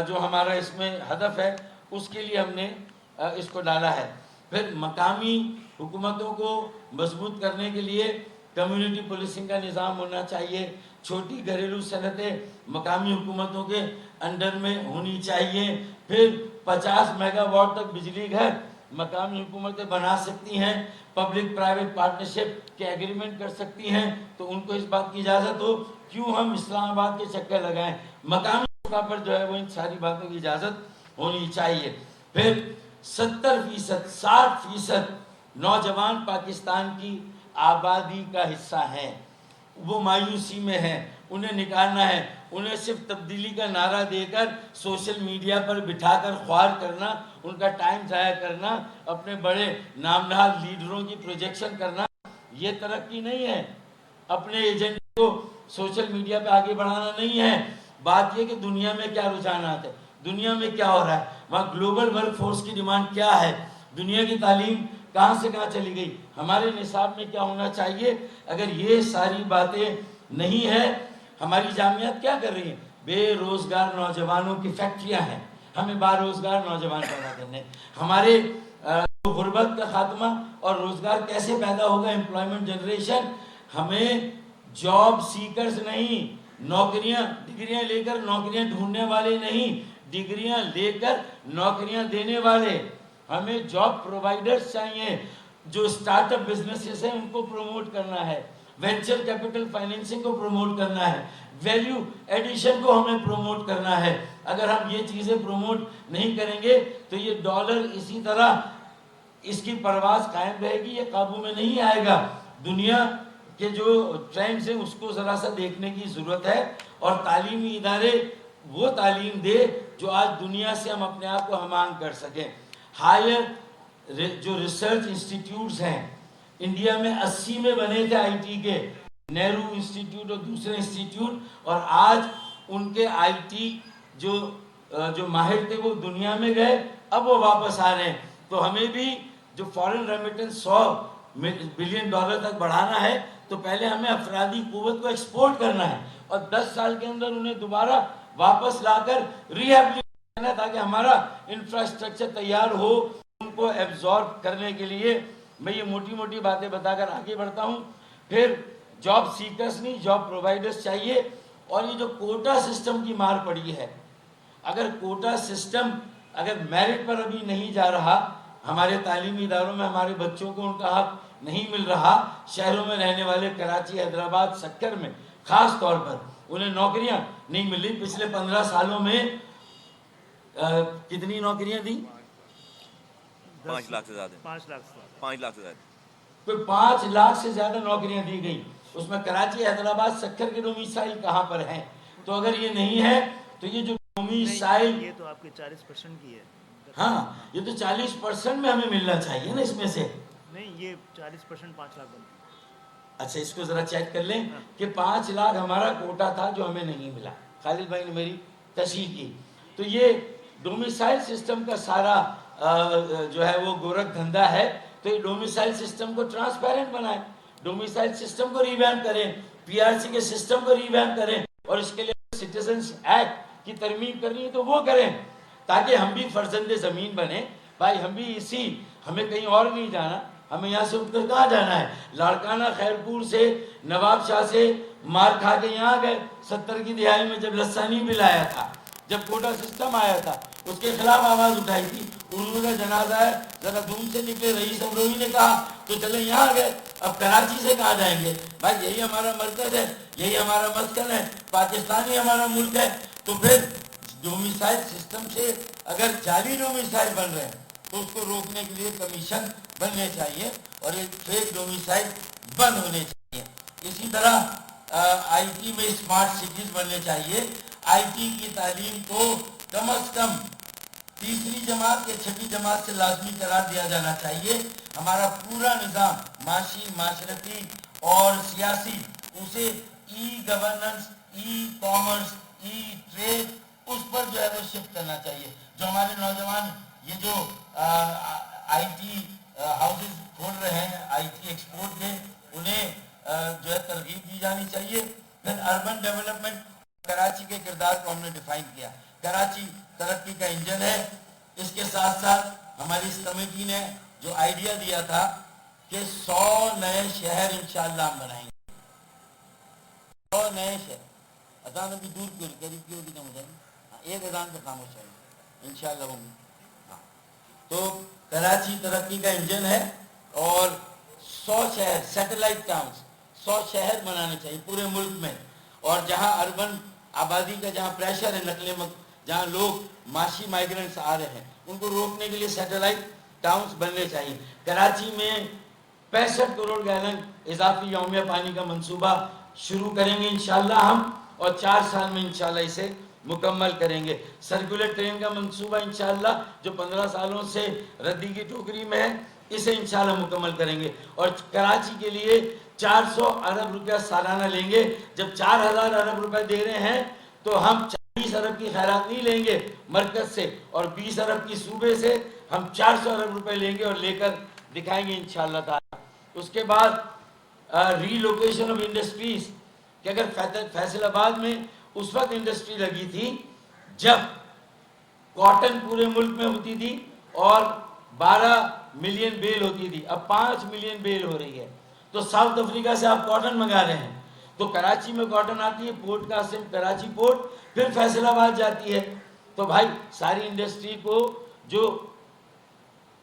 جو ہمارا اس میں ہدف ہے اس کے لیے ہم نے اس کو ڈالا ہے. پھر مقامی حکومتوں کو مضبوط کرنے کے لیے کمیونٹی پولیسنگ کا نظام ہونا چاہیے. چھوٹی گھریلو صنعتیں مقامی حکومتوں کے انڈر میں ہونی چاہیے. پھر 50 میگا واٹ تک بجلی گھر مقامی حکومتیں بنا سکتی ہیں, پبلک پرائیویٹ پارٹنرشپ کے ایگریمنٹ کر سکتی ہیں, تو ان کو اس بات کی اجازت ہو. کیوں ہم اسلام آباد کے چکر لگائیں, مقامی سطح پر جو ہے وہ ان ساری باتوں کی اجازت ہونی چاہیے. پھر 70%, 60% نوجوان پاکستان کی آبادی کا حصہ ہیں, وہ مایوسی میں ہیں, انہیں نکالنا ہے. انہیں صرف تبدیلی کا نعرہ دے کر سوشل میڈیا پر بٹھا کر خوار کرنا, ان کا ٹائم ضائع کرنا, اپنے بڑے نام نہاد لیڈروں کی پروجیکشن کرنا, یہ ترقی نہیں ہے. اپنے ایجنڈے کو سوشل میڈیا پہ آگے بڑھانا نہیں ہے. بات یہ کہ دنیا میں کیا رجحانات ہے, دنیا میں کیا ہو رہا ہے, وہاں گلوبل ورک فورس کی ڈیمانڈ کیا ہے, دنیا کی تعلیم کہاں سے کہاں چلی گئی, ہمارے نصاب میں کیا ہونا چاہیے. اگر یہ ساری باتیں نہیں ہیں, ہماری جامعات کیا کر رہی ہیں, بے روزگار نوجوانوں کی فیکٹریاں ہیں, ہمیں باروزگار نوجوان پیدا کرنے. ہمارے غربت کا خاتمہ اور روزگار کیسے پیدا ہوگا, امپلائمنٹ جنریشن. ہمیں جاب سیکرز نہیں, نوکریاں, ڈگریاں لے کر نوکریاں ڈھونڈنے والے نہیں, ڈگریاں لے کر نوکریاں دینے والے. ہمیں جاب پرووائڈرز چاہیے. جو سٹارٹ اپ بزنسز ہیں ان کو پروموٹ کرنا ہے, وینچر کیپٹل فائنینسنگ کو پروموٹ کرنا ہے, ویلیو ایڈیشن کو ہمیں پروموٹ کرنا ہے. اگر ہم یہ چیزیں پروموٹ نہیں کریں گے تو یہ ڈالر اسی طرح اس کی پرواز قائم رہے گی, یہ قابو میں نہیں آئے گا. دنیا کے جو ٹرینڈز ہیں اس کو ذرا سا دیکھنے کی ضرورت ہے, اور تعلیمی ادارے وہ تعلیم دے جو آج دنیا سے ہم اپنے آپ کو ہمانگ کر سکیں. ہائر جو ریسرچ انسٹیٹیوٹس ہیں, انڈیا میں 80 میں بنے تھے آئی ٹی کے, نہرو انسٹیٹیوٹ اور دوسرے انسٹیٹیوٹ, اور آج ان کے آئی ٹی جو ماہر تھے وہ دنیا میں گئے, اب وہ واپس آ رہے ہیں. تو ہمیں بھی جو فارن ریمیٹنس $100 بلین تک بڑھانا ہے تو پہلے ہمیں افرادی قوت کو ایکسپورٹ کرنا ہے, اور 10 سال کے اندر انہیں دوبارہ واپس لا کر ریہیبلیٹ کرنا, تاکہ ہمارا انفراسٹرکچر تیار ہو ان کو ایبزارب کرنے کے لیے. میں یہ موٹی موٹی باتیں بتا کر آگے بڑھتا ہوں. پھر جاب سیکرز نہیں, جاب پرووائڈرز چاہیے. اور یہ جو کوٹا سسٹم کی مار پڑی ہے, اگر کوٹا سسٹم اگر میرٹ پر ابھی نہیں جا رہا, ہمارے تعلیمی اداروں میں ہمارے بچوں کو ان کا حق نہیں مل رہا, شہروں میں رہنے والے کراچی, حیدرآباد, سکر میں خاص طور پر انہیں نوکریاں نہیں مل رہی. پچھلے 15 سالوں میں کتنی نوکریاں دیں, 5 لاکھ سے زیادہ, 5 لاکھ سے 5 لاکھ سے زیادہ, کوئی 5 لاکھ سے زیادہ نوکریاں دی گئی. اس میں کراچی, حیدرآباد, سکر کے ڈومیسائل کہاں پر ہیں. تو اگر یہ نہیں ہے تو یہ جو ڈومیسائل, یہ تو آپ کے 40% کی ہے. ہاں یہ تو 40% میں ہمیں ملنا چاہیے نا اس میں سے. نہیں, یہ 40% 5 لاکھ بنتا. اچھا اس کو ذرا چیک کر لیں کہ 5 لاکھ ہمارا کوٹا تھا جو ہمیں نہیں ملا. خالد بھائی نے میری تصحیح کی. تو یہ ڈومیسائل سسٹم کا سارا جو ہے وہ گورکھ دھندا ہے تو یہ ڈومیسائل سسٹم کو ٹرانسپیرنٹ بنائیں, ڈومیسائل سسٹم کو ریویمپ کریں, پی آر سی کے سسٹم کو ریویمپ کریں, اور اس کے لیے سٹیزنز ایکٹ کی ترمیم کرنی ہے تو وہ کریں, تاکہ ہم بھی فرزند زمین بنیں. بھائی ہم بھی ہمیں کہیں اور نہیں جانا, ہمیں یہاں سے اٹھ کر کہاں جانا ہے؟ لاڑکانہ خیرپور سے نواب شاہ سے مار کھا کے یہاں گئے 70 کی دہائی میں, جب لسانی بل آیا تھا, جب کوٹا سسٹم آیا تھا, اس کے خلاف آواز اٹھائی تھی. اردو کا جنازہ ہے, ذرا دھوم سے نکلے. رئیس امروہی نے کہا تو چلے یہاں گئے, اب کراچی سے کہاں جائیں گے؟ بھائی یہی ہمارا مرکز ہے, یہی ہمارا مسکن ہے, پاکستان ہی ہمارا ملک ہے. تو پھر ڈومیسائل سسٹم سے اگر جعلی ڈومیسائل بن رہے ہیں تو اس کو روکنے کے لیے کمیشن بننے چاہیے, اور یہ فیک ڈومیسائل بند ہونے چاہیے. اسی طرح آئی ٹی میں اسمارٹ سٹیز بننے چاہیے. آئی ٹی کی تعلیم کو کم از کم تیسری جماعت یا چھٹی جماعت سے لازمی قرار دیا جانا چاہیے. ہمارا پورا نظام معاشی, معاشرتی اور سیاسی, اسے ای گورننس, ای کامرس, ای ٹریڈ, اس پر جو ہے وہ شفٹ کرنا چاہیے. جو ہمارے نوجوان یہ جو آئی ٹی ہاؤسز کھول رہے ہیں, آئی ٹی ایکسپورٹ کے, انہیں جو ہے ترغیب دی جانی چاہیے. پھر اربن ڈیولپمنٹ, کراچی کے کردار کو ہم نے ڈیفائن کیا. کراچی ترقی کا انجن ہے. اس کے ساتھ ساتھ ہماری اس کمیٹی نے جو آئیڈیا دیا تھا کہ 100 نئے شہر انشاءاللہ ہم بنائیں گے. 100 نئے شہر. اذان ابھی دور کیوں, قریب کیوں بھی نہ ہو جائے, ایک اذان پہ خاموش ہے انشاءاللہ ہوں گے. تو کراچی ترقی کا انجن ہے, اور 100 شہر, سیٹلائٹ ٹاؤنز, 100 شہر بنانے چاہیے پورے ملک میں. اور جہاں اربن آبادی کا جہاں پریشر ہے, جہاں لوگ معاشی مائیگرنٹس آ رہے ہیں, ان کو روکنے کے لیے سیٹلائٹ ٹاؤنز بننے چاہیے. کراچی میں 65 کروڑ گیلن اضافی یومیہ پانی کا منصوبہ شروع کریں گے انشاءاللہ ہم, اور 4 سال میں انشاءاللہ اسے مکمل کریں گے. سرکولر ٹرین کا منصوبہ انشاءاللہ جو 15 سالوں سے ردی کی ٹوکری میں ہے, اسے انشاءاللہ مکمل کریں گے. اور کراچی کے لیے 400 ارب روپیہ سالانہ لیں گے. جب 4000 ارب روپے دے رہے ہیں تو ہم 40 ارب کی خیرات نہیں لیں گے مرکز سے, اور 20 ارب کی صوبے سے, ہم 400 ارب روپے لیں گے اور لے کر دکھائیں گے انشاءاللہ تعالی. اس کے بعد ری لوکیشن آف انڈسٹریز, کہ اگر فیصل آباد میں اس وقت انڈسٹری لگی تھی جب کاٹن پورے ملک میں ہوتی تھی اور 12 ملین بیل ہوتی تھی, اب 5 ملین بیل ہو رہی ہے. تو ساؤتھ افریقہ سے آپ کاٹن منگا رہے ہیں, تو کراچی میں کاٹن آتی ہے, پورٹ قاسم کراچی پورٹ, پھر فیصل آباد جاتی ہے. تو بھائی ساری انڈسٹری کو جو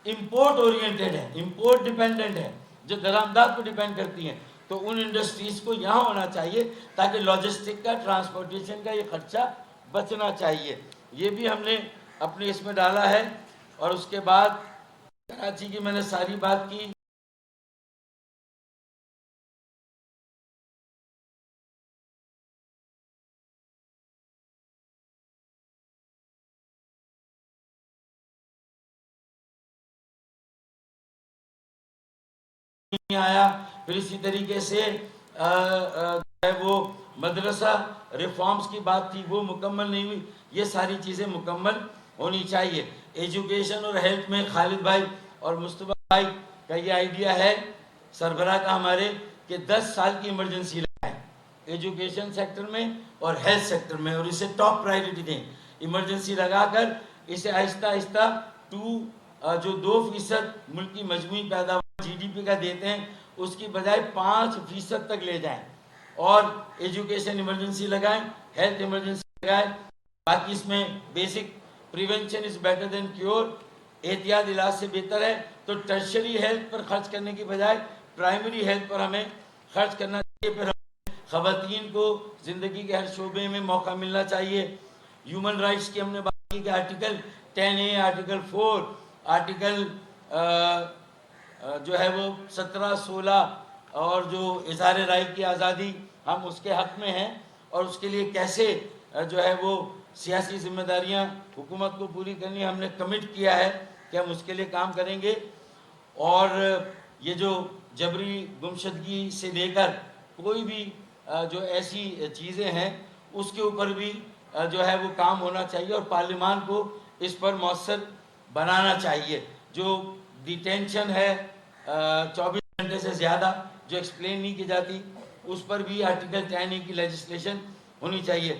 امپورٹ اورینٹڈ ہے, امپورٹ ڈیپینڈنٹ ہے, جو درآمدات کو ڈیپینڈ کرتی ہیں, تو ان انڈسٹریز کو یہاں ہونا چاہیے تاکہ لاجسٹک کا, ٹرانسپورٹیشن کا یہ خرچہ بچنا چاہیے. یہ بھی ہم نے اپنے اس میں ڈالا ہے. اور اس کے بعد کراچی کی میں نے ساری بات کی. آیا پھر اسی طریقے سے وہ مدرسہ ریفارمز کی بات تھی, وہ مکمل نہیں ہوئی. یہ ساری چیزیں مکمل ہونی چاہیے. ایجوکیشن اور ہیلتھ میں خالد بھائی اور مصطفیٰ بھائی کا یہ آئیڈیا ہے سربراہ کا ہمارے, کہ 10 سال کی ایمرجنسی لگائیں ایجوکیشن سیکٹر میں اور ہیلتھ سیکٹر میں, اور اسے ٹاپ پرائیورٹی دیں. ایمرجنسی لگا کر اسے آہستہ آہستہ جو 2% ملکی مجموعی پیداوار جی ڈی پی کا دیتے ہیں, اس کی بجائے 5% تک لے جائیں. اور ایجوکیشن ایمرجنسی لگائیں, ہیلتھ ایمرجنسی لگائیں. باقی اس میں basic prevention is better than cure, احتیاط علاج سے بہتر ہے. تو ٹرشری ہیلتھ پر خرچ کرنے کی بجائے پرائمری ہیلتھ پر ہمیں خرچ کرنا چاہیے. پھر خواتین کو زندگی کے ہر شعبے میں موقع ملنا چاہیے. ہیومن رائٹس کی ہم نے بات کی کہ آرٹیکل 10A, آرٹیکل 4, آرٹیکل جو ہے وہ 17, 16, اور جو اظہار رائے کی آزادی, ہم اس کے حق میں ہیں. اور اس کے لیے کیسے جو ہے وہ سیاسی ذمہ داریاں حکومت کو پوری کرنی, ہم نے کمٹ کیا ہے کہ ہم اس کے لیے کام کریں گے. اور یہ جو جبری گمشدگی سے لے کر کوئی بھی جو ایسی چیزیں ہیں, اس کے اوپر بھی جو ہے وہ کام ہونا چاہیے, اور پارلیمان کو اس پر مؤثر بنانا چاہیے. جو ڈیٹینشن ہے, 24 گھنٹے سے زیادہ جو ایکسپلین نہیں کی جاتی، اس پر بھی آرٹیکل 10A کی لیجسلیشن ہونی چاہیے.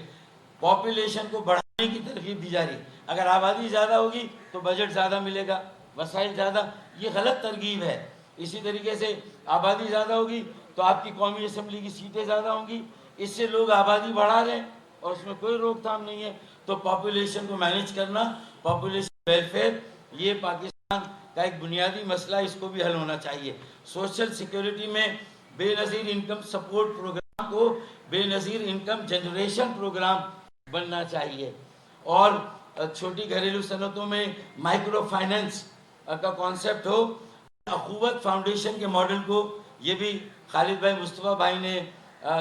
پاپولیشن کو بڑھانے کی ترغیب دی جا رہی ہے. اگر آبادی زیادہ ہوگی تو بجٹ زیادہ ملے گا، وسائل زیادہ. یہ غلط ترغیب ہے. اسی طریقے سے آبادی زیادہ ہوگی تو آپ کی قومی اسمبلی کی سیٹیں زیادہ ہوں گی. اس سے لوگ آبادی بڑھا رہے ہیں اور اس میں کوئی روک تھام نہیں ہے. تو پاپولیشن کو مینیج کرنا، پاپولیشن ویلفیئر، یہ پاکستان کا ایک بنیادی مسئلہ، اس کو بھی حل ہونا چاہیے. سوشل سیکیورٹی میں بے نظیر انکم سپورٹ پروگرام کو بے نظیر انکم جنریشن پروگرام بننا چاہیے. اور چھوٹی گھریلو صنعتوں میں مائکرو فائننس کا کانسیپٹ ہو. اخوت فاؤنڈیشن کے ماڈل کو، یہ بھی خالد بھائی، مصطفیٰ بھائی نے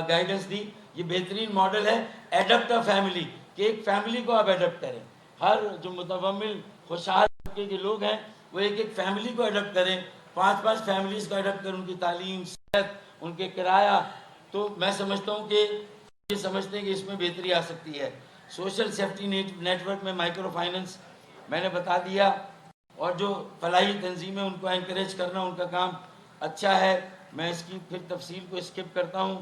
گائیڈنس دی. یہ بہترین ماڈل ہے. ایڈپٹ اے فیملی، کہ ایک فیملی کو آپ ایڈپٹ کریں. ہر جو متومل خوشحال طبقے کے لوگ ہیں وہ ایک ایک فیملی کو ایڈپٹ کریں. 5 فیملیز کو ایڈپٹ کریں، ان کی تعلیم، صحت، ان کے کرایہ. تو میں سمجھتا ہوں کہ یہ سمجھتے ہیں کہ اس میں بہتری آ سکتی ہے. سوشل سیفٹی نیٹ ورک میں مائکرو فائننس میں نے بتا دیا. اور جو فلاحی تنظیمیں، ان کو انکریج کرنا، ان کا کام اچھا ہے. میں اس کی پھر تفصیل کو اسکپ کرتا ہوں.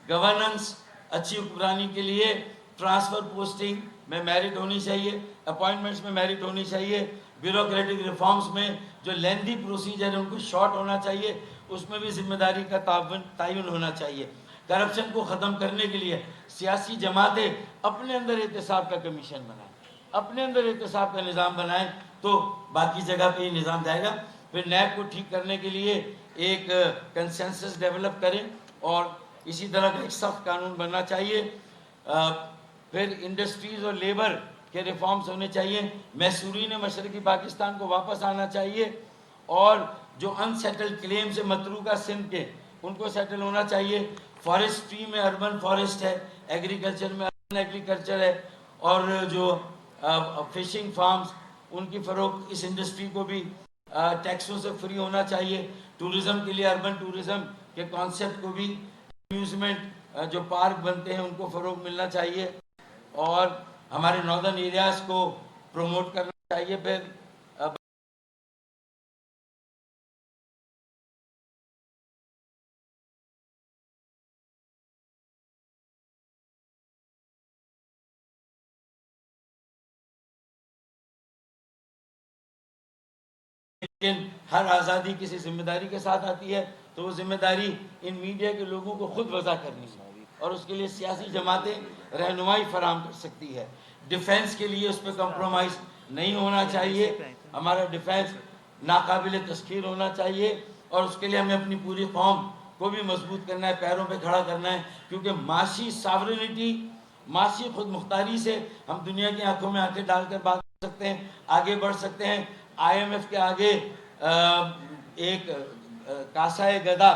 گورننس، اچھی حکمرانی کے لیے ٹرانسفر پوسٹنگ میں میرٹ ہونی چاہیے، اپوائنٹمنٹس میں میرٹ ہونی چاہیے. بیوروکریٹک ریفارمز میں جو لیندی پروسیجر ہے ان کو شارٹ ہونا چاہیے. اس میں بھی ذمہ داری کا تعین ہونا چاہیے. کرپشن کو ختم کرنے کے لیے سیاسی جماعتیں اپنے اندر احتساب کا کمیشن بنائیں، اپنے اندر احتساب کا نظام بنائیں، تو باقی جگہ پہ یہ نظام جائے گا. پھر نیب کو ٹھیک کرنے کے لیے ایک کنسنسس ڈیولپ کریں اور اسی طرح کا ایک سخت قانون بننا چاہیے. پھر انڈسٹریز اور لیبر کے ریفارمز ہونے چاہیے. محصورین مشرقی پاکستان کو واپس آنا چاہیے. اور جو انسیٹلڈ کلیم سے متروکہ سندھ کے، ان کو سیٹل ہونا چاہیے. فارسٹری میں اربن فارسٹ ہے، ایگریکلچر میں اربن ایگریکلچر ہے. اور جو فشنگ فارمز، ان کی فروغ، اس انڈسٹری کو بھی ٹیکسوں سے فری ہونا چاہیے. ٹورزم کے لیے اربن ٹورزم کے کانسیپٹ کو بھی، امیوزمنٹ جو پارک بنتے ہیں ان کو فروغ ملنا چاہیے. اور ہمارے ناردرن ایریاز کو پروموٹ کرنا چاہیے. پھر لیکن ہر آزادی کسی ذمہ داری کے ساتھ آتی ہے، تو وہ ذمہ داری ان میڈیا کے لوگوں کو خود وضع کرنی ہے، اور اس کے لیے سیاسی جماعتیں رہنمائی فراہم کر سکتی ہے. ڈیفینس کے لیے اس پہ کمپرومائز نہیں ہونا چاہیے. ہمارا ڈیفینس ناقابل تسخیر ہونا چاہیے، اور اس کے لیے ہمیں اپنی پوری قوم کو بھی مضبوط کرنا ہے، پیروں پہ کھڑا کرنا ہے. کیونکہ معاشی ساورنٹی، معاشی خود مختاری سے ہم دنیا کی آنکھوں میں آنکھیں ڈال کر بات کر سکتے ہیں، آگے بڑھ سکتے ہیں. IMF کے آگے ایک کاسائے گدا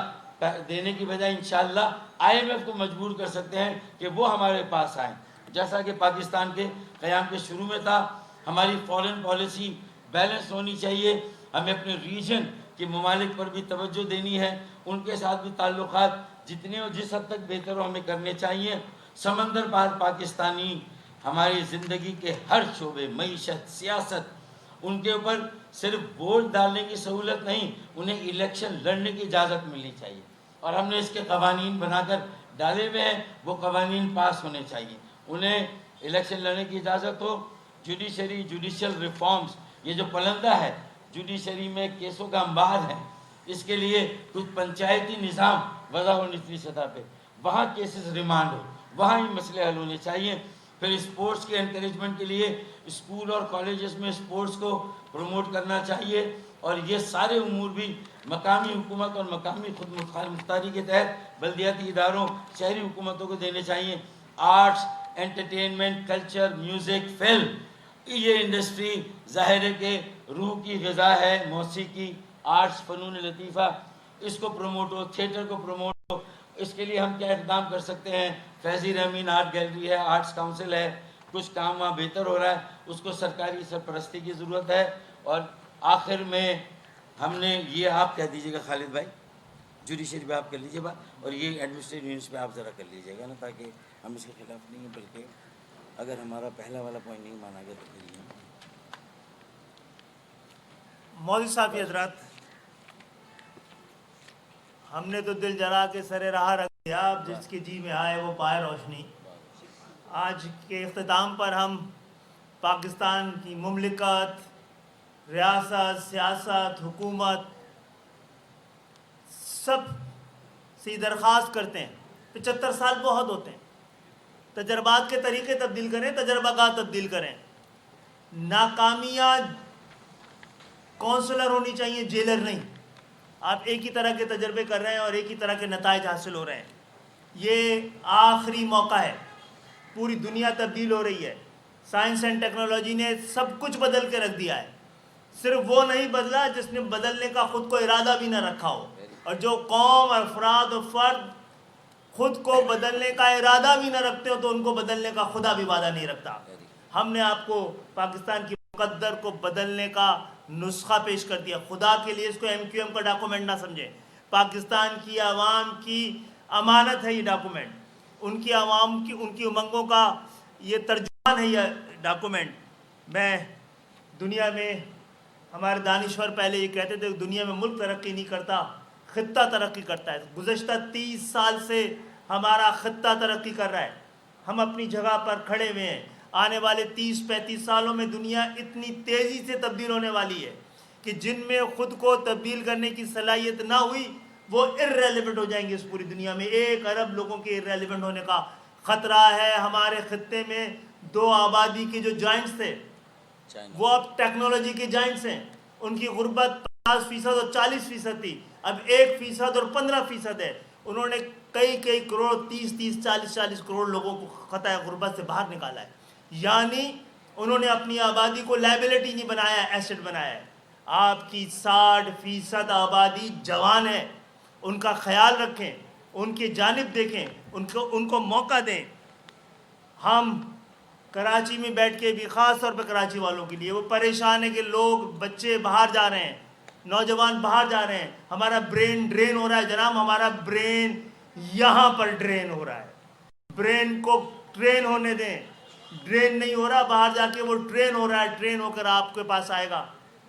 دینے کی بجائے انشاءاللہ IMF کو مجبور کر سکتے ہیں کہ وہ ہمارے پاس آئیں، جیسا کہ پاکستان کے قیام کے شروع میں تھا. ہماری فورن پالیسی بیلنس ہونی چاہیے. ہمیں اپنے ریجن کے ممالک پر بھی توجہ دینی ہے، ان کے ساتھ بھی تعلقات جتنے اور جس حد تک بہتر ہو ہمیں کرنے چاہیے. سمندر پار پاکستانی ہماری زندگی کے ہر شعبے، معیشت، سیاست، ان کے اوپر صرف ووٹ ڈالنے کی سہولت نہیں، انہیں الیکشن لڑنے کی اجازت ملنی چاہیے. اور ہم نے اس کے قوانین بنا کر ڈالے ہوئے ہیں، وہ قوانین پاس ہونے چاہیے. انہیں الیکشن لڑنے کی اجازت ہو. جوڈیشری، جوڈیشل ریفارمز، یہ جو پلندہ ہے جوڈیشری میں کیسوں کا انبار ہے، اس کے لیے کچھ پنچایتی نظام وضع ہو نچلی سطح پہ، وہاں کیسز ریمانڈ ہو، وہاں ہی مسئلے حل ہونے چاہیے. پھر اسپورٹس کے انکریجمنٹ کے لیے اسکول اور کالجز میں اسپورٹس کو پروموٹ کرنا چاہیے. اور یہ سارے امور بھی مقامی حکومت اور مقامی خود مختاری کے تحت بلدیاتی اداروں، شہری حکومتوں کو دینے چاہیے. Arts, entertainment, culture, music, film, یہ انڈسٹری ظاہر ہے کہ روح کی غذا ہے. موسیقی، آرٹس، فنون لطیفہ، اس کو پروموٹ ہو، تھیٹر کو پروموٹ ہو. اس کے لیے ہم کیا اقدام کر سکتے ہیں؟ فیضی رحمین آرٹ گیلری ہے، آرٹس کاؤنسل ہے، کچھ کام وہاں بہتر ہو رہا ہے، اس کو سرکاری سرپرستی کی ضرورت ہے. اور آخر میں ہم نے یہ، آپ کہہ دیجیے گا خالد بھائی، جوڈیشری پہ آپ کر لیجیے بات، اور یہ ایڈمنسٹریٹو یونٹس پہ آپ ذرا کر لیجیے گا نا، تاکہ ہم اس کے خلاف نہیں ہیں، بلکہ اگر ہمارا پہلا والا پوائنٹ نہیں مانا گیا تو پھر یہ مودی صاحب حضرات، ہم نے تو دل جلا کے سر راہ رکھ دیا، اب جس کے جی میں آئے وہ پائے روشنی۔ آج کے اختتام پر ہم پاکستان کی مملکت، ریاست، سیاست، حکومت سب سے درخواست کرتے ہیں، 75 سال بہت ہوتے ہیں، تجربات کے طریقے تبدیل کریں، تجربہ کار تبدیل کریں۔ ناکامیاں کونسلر ہونی چاہیے، جیلر نہیں۔ آپ ایک ہی طرح کے تجربے کر رہے ہیں اور ایک ہی طرح کے نتائج حاصل ہو رہے ہیں۔ یہ آخری موقع ہے، پوری دنیا تبدیل ہو رہی ہے، سائنس اینڈ ٹیکنالوجی نے سب کچھ بدل کے رکھ دیا ہے، صرف وہ نہیں بدلا جس نے بدلنے کا خود کو ارادہ بھی نہ رکھا ہو، اور جو قوم، افراد و فرد خود کو بدلنے کا ارادہ بھی نہ رکھتے ہو تو ان کو بدلنے کا خدا بھی وعدہ نہیں رکھتا۔ ہم نے آپ کو پاکستان کی مقدر کو بدلنے کا نسخہ پیش کر دیا۔ خدا کے لیے اس کو ایم کیو ایم کا ڈاکومنٹ نہ سمجھیں، پاکستان کی عوام کی امانت ہے یہ ڈاکومنٹ، ان کی عوام کی، ان کی امنگوں کا یہ ترجمان ہے یہ ڈاکومنٹ۔ میں دنیا میں، ہمارے دانشور پہلے یہ کہتے تھے کہ دنیا میں ملک ترقی نہیں کرتا، خطہ ترقی کرتا ہے۔ گزشتہ 30 سال سے ہمارا خطہ ترقی کر رہا ہے، ہم اپنی جگہ پر کھڑے ہوئے ہیں۔ آنے والے 30-35 سالوں میں دنیا اتنی تیزی سے تبدیل ہونے والی ہے کہ جن میں خود کو تبدیل کرنے کی صلاحیت نہ ہوئی وہ irrelevant ہو جائیں گے۔ اس پوری دنیا میں 1 ارب لوگوں کے irrelevant ہونے کا خطرہ ہے۔ ہمارے خطے میں 2 آبادی کے جو جائنٹس تھے وہ اب ٹیکنالوجی کے جائنٹس ہیں، ان کی غربت 50% اور 40% تھی، اب 1% اور 15% ہے۔ انہوں نے کئی کروڑ، 30 40 کروڑ لوگوں کو خطۂ غربت سے باہر نکالا ہے، یعنی انہوں نے اپنی آبادی کو لائبلٹی نہیں بنایا، ایسٹ بنایا ہے۔ آپ کی 60% آبادی جوان ہے، ان کا خیال رکھیں، ان کی جانب دیکھیں، ان کو موقع دیں۔ ہم کراچی میں بیٹھ کے بھی، خاص طور پہ کراچی والوں کے لیے، وہ پریشان ہے کہ لوگ، بچے باہر جا رہے ہیں، نوجوان باہر جا رہے ہیں، ہمارا برین ڈرین ہو رہا ہے۔ جناب ہمارا برین یہاں پر ڈرین ہو رہا ہے، برین کو ٹرین ہونے دیں، ڈرین نہیں ہو رہا، باہر جا کے وہ ٹرین ہو رہا ہے، ٹرین ہو کر آپ کے پاس آئے گا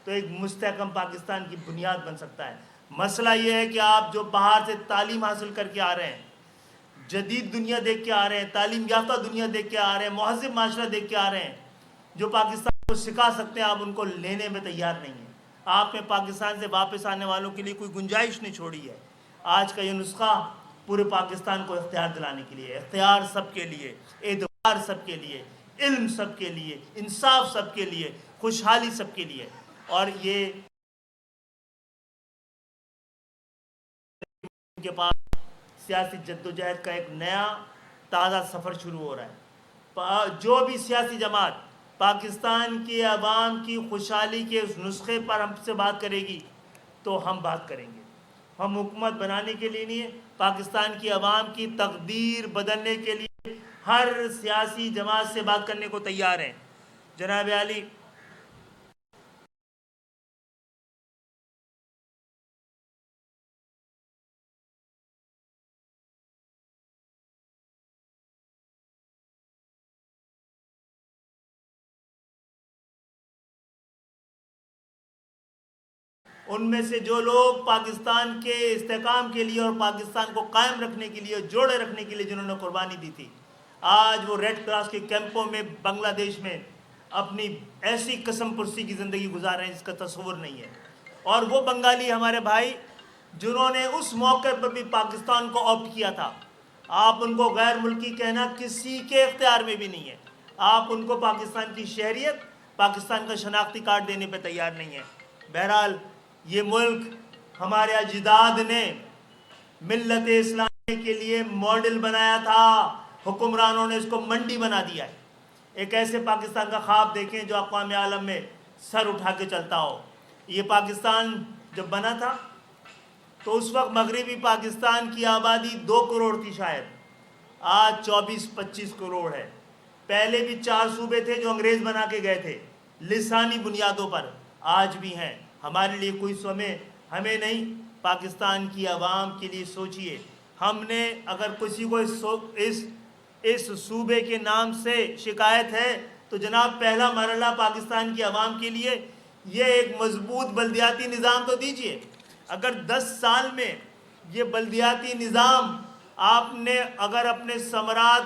تو ایک مستحکم پاکستان کی بنیاد بن سکتا ہے۔ مسئلہ یہ ہے کہ آپ جو باہر سے تعلیم حاصل کر کے آ رہے ہیں، جدید دنیا دیکھ کے آ رہے ہیں، تعلیم یافتہ دنیا دیکھ کے آ رہے ہیں، مہذب معاشرہ دیکھ کے آ رہے ہیں، جو پاکستان کو سکھا سکتے ہیں، آپ ان کو لینے میں تیار نہیں ہیں۔ آپ نے پاکستان سے واپس آنے والوں کے لیے کوئی گنجائش نہیں چھوڑی ہے۔ آج کا یہ نسخہ پورے پاکستان کو اختیار دلانے کے لیے، اختیار سب کے لیے، اعتبار سب کے لیے، علم سب کے لیے، انصاف سب کے لیے، خوشحالی سب کے لیے۔ اور یہ ان کے پاس سیاسی جدوجہد کا ایک نیا تازہ سفر شروع ہو رہا ہے۔ جو بھی سیاسی جماعت پاکستان کی عوام کی خوشحالی کے اس نسخے پر ہم سے بات کرے گی تو ہم بات کریں گے۔ ہم حکومت بنانے کے لیے نہیں، پاکستان کی عوام کی تقدیر بدلنے کے لیے ہر سیاسی جماعت سے بات کرنے کو تیار ہیں۔ جناب عالی، ان میں سے جو لوگ پاکستان کے استحکام کے لیے اور پاکستان کو قائم رکھنے کے لیے، جوڑے رکھنے کے لیے جنہوں نے قربانی دی تھی، آج وہ ریڈ کراس کے کیمپوں میں بنگلہ دیش میں اپنی ایسی قسم پرسی کی زندگی گزار رہے ہیں جس کا تصور نہیں ہے۔ اور وہ بنگالی ہمارے بھائی جنہوں نے اس موقع پر بھی پاکستان کو آپٹ کیا تھا، آپ ان کو غیر ملکی کہنا کسی کے اختیار میں بھی نہیں ہے۔ آپ ان کو پاکستان کی شہریت، پاکستان کا شناختی کارڈ دینے پہ تیار نہیں ہے۔ بہرحال یہ ملک ہمارے اجداد نے ملت اسلامی کے لیے ماڈل بنایا تھا، حکمرانوں نے اس کو منڈی بنا دیا ہے۔ ایک ایسے پاکستان کا خواب دیکھیں جو اقوام عالم میں سر اٹھا کے چلتا ہو۔ یہ پاکستان جب بنا تھا تو اس وقت مغربی پاکستان کی آبادی 2 کروڑ تھی شاید، آج 24-25 کروڑ ہے۔ پہلے بھی 4 صوبے تھے جو انگریز بنا کے گئے تھے، لسانی بنیادوں پر، آج بھی ہیں۔ ہمارے لیے کوئی ہمیں نہیں، پاکستان کی عوام کے لیے سوچئے۔ ہم نے اگر کسی کو اس صوبے کے نام سے شکایت ہے تو جناب پہلا مرحلہ پاکستان کی عوام کے لیے یہ ایک مضبوط بلدیاتی نظام تو دیجئے۔ اگر 10 سال میں یہ بلدیاتی نظام آپ نے اگر اپنے ثمرات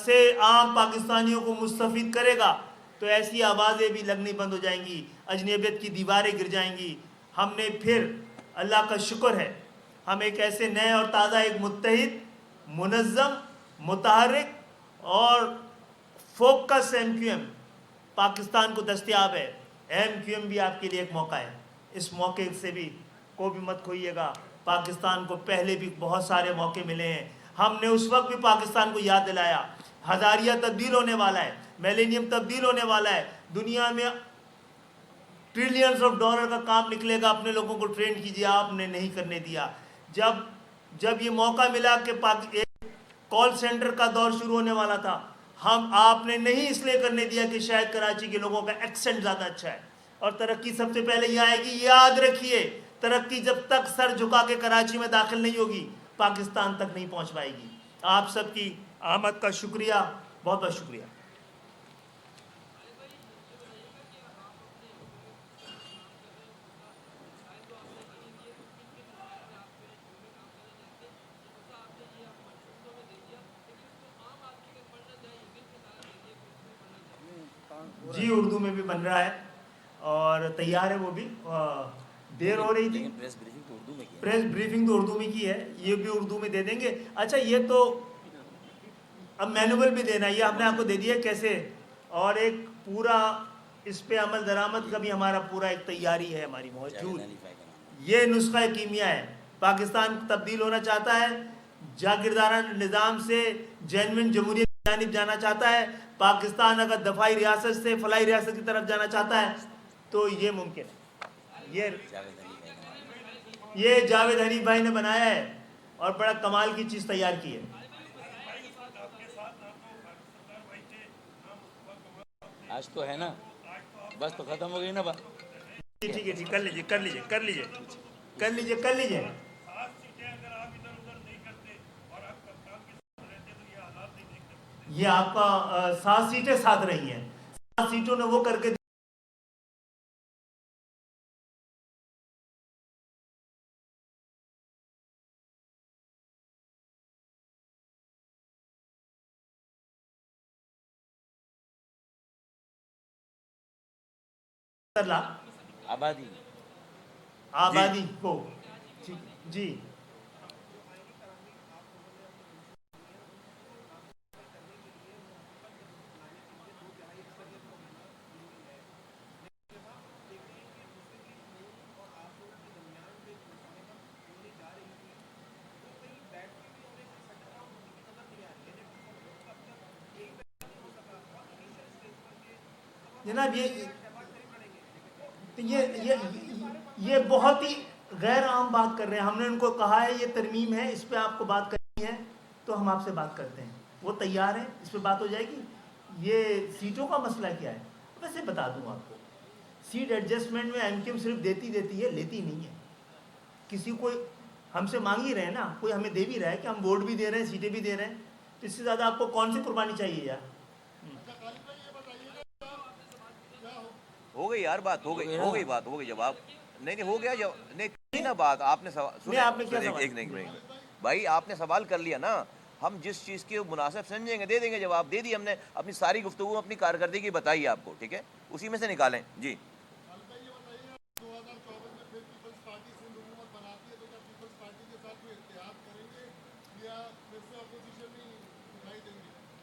سے عام پاکستانیوں کو مستفید کرے گا تو ایسی آوازیں بھی لگنی بند ہو جائیں گی، اجنبیت کی دیواریں گر جائیں گی. ہم نے پھر اللہ کا شکر ہے ہم ایک ایسے نئے اور تازہ ایک متحد، منظم، متحرک اور focus M Q M Pakistan کو دستیاب ہے. ایم کیو ایم بھی آپ کے لیے ایک موقع ہے. اس موقع سے بھی کو بھی مت کھوئیے گا. پاکستان کو پہلے بھی بہت سارے موقع ملے ہیں. ہم نے اس وقت بھی پاکستان کو یاد دلایا ہزاریہ تبدیل ہونے والا ہے، میلینیم تبدیل ہونے والا ہے، دنیا میں ٹریلینز آف ڈالر کا کام نکلے گا. اپنے لوگوں کو ٹرین کیجیے، آپ نے نہیں کرنے دیا. جب یہ موقع ملا کہ ایک کال سینٹر کا دور شروع ہونے والا تھا، آپ نے نہیں اس لیے کرنے دیا کہ شاید کراچی کے لوگوں کا ایکسنٹ زیادہ اچھا ہے اور ترقی سب سے پہلے یہ آئے گی. یاد رکھیے، ترقی جب تک سر جھکا کے کراچی میں داخل نہیں ہوگی پاکستان تک نہیں پہنچ پائے گی. آپ سب کی آمد کا شکریہ، بہت بہت شکریہ. جی اردو میں بھی بن رہا ہے اور تیار ہے، وہ بھی دیر ہو رہی تھی. پریس بریفنگ تو اردو میں کی ہے، یہ بھی اردو میں دے دیں گے. اچھا یہ تو اب مینول بھی دینا ہے، یہ ہم نے آپ کو دے دیا کیسے، اور ایک پورا اس پہ عمل درآمد کا بھی ہمارا پورا ایک تیاری ہے ہماری موجود. یہ نسخہ کیمیا ہے. پاکستان تبدیل ہونا چاہتا ہے، جاگیردارانہ نظام سے جینوئن جمہوریت کی جانب جانا چاہتا ہے. پاکستان اگر دفاعی ریاست سے فلاحی ریاست کی طرف جانا چاہتا ہے تو یہ ممکن ہے. یہ جاوید حنیف بھائی نے بنایا ہے اور بڑا کمال کی چیز تیار کی ہے. آج تو ہے نا، بس تو ختم ہو گئی نا بات. ٹھیک ہے ٹھیک، کر لیجیے. یہ آپ کا 7 سیٹیں ساتھ رہی ہیں، 7 سیٹوں نے وہ کر کے آبادی کو. جی جناب، یہ بہت ہی غیر عام بات کر رہے ہیں. ہم نے ان کو کہا ہے یہ ترمیم ہے، اس پہ آپ کو بات کرنی ہے تو ہم آپ سے بات کرتے ہیں. وہ تیار ہیں، اس پہ بات ہو جائے گی. یہ سیٹوں کا مسئلہ کیا ہے ویسے بتا دوں آپ کو. سیٹ ایڈجسٹمنٹ میں ایم کیو ایم صرف دیتی ہے، لیتی نہیں ہے. کسی کو ہم سے مانگ ہی رہے ہیں نا، کوئی ہمیں دے بھی رہا ہے کہ ہم ووٹ بھی دے رہے ہیں، سیٹیں بھی دے رہے ہیں، تو اس سے زیادہ آپ کو کون سی قربانی چاہیے یار. ہو گئی یار بات، ہو گئی جواب. نہیں ہو گیا نہیں نا بات. آپ نے بھائی آپ نے سوال کر لیا نا. ہم جس چیز کے مناسب سمجھیں گے دے دیں گے جواب. دے دی ہم نے اپنی ساری گفتگو، اپنی کارکردگی بتائی آپ کو، ٹھیک ہے، اسی میں سے نکالیں. جی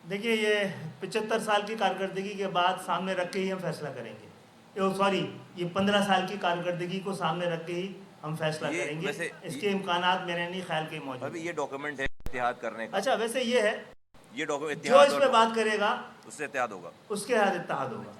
دیکھیے، یہ 75 سال کی کارکردگی کے بعد سامنے رکھ کے ہی ہم فیصلہ کریں گے. یہ 15 سال کی کارکردگی کو سامنے رکھ کے ہی ہم فیصلہ کریں گے. اس کے امکانات میرے نہیں خیال کے موجود ہیں. یہ ڈاکومنٹ ہے اتحاد کرنے کا. اچھا ویسے یہ ہے، یہ ڈاکومنٹ جو اس پہ بات کرے گا اس سے اتحاد ہوگا، اس کے ہاتھ اتحاد ہوگا.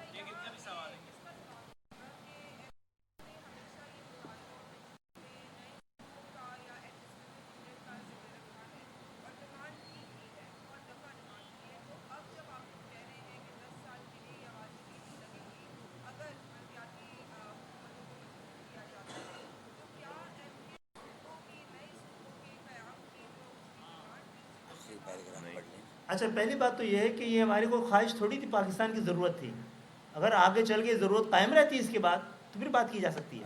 اچھا پہلی بات تو یہ ہے کہ یہ ہماری کوئی خواہش تھوڑی تھی، پاکستان کی ضرورت تھی. اگر آگے چل کے ضرورت قائم رہتی اس کے بعد تو پھر بات کی جا سکتی ہے.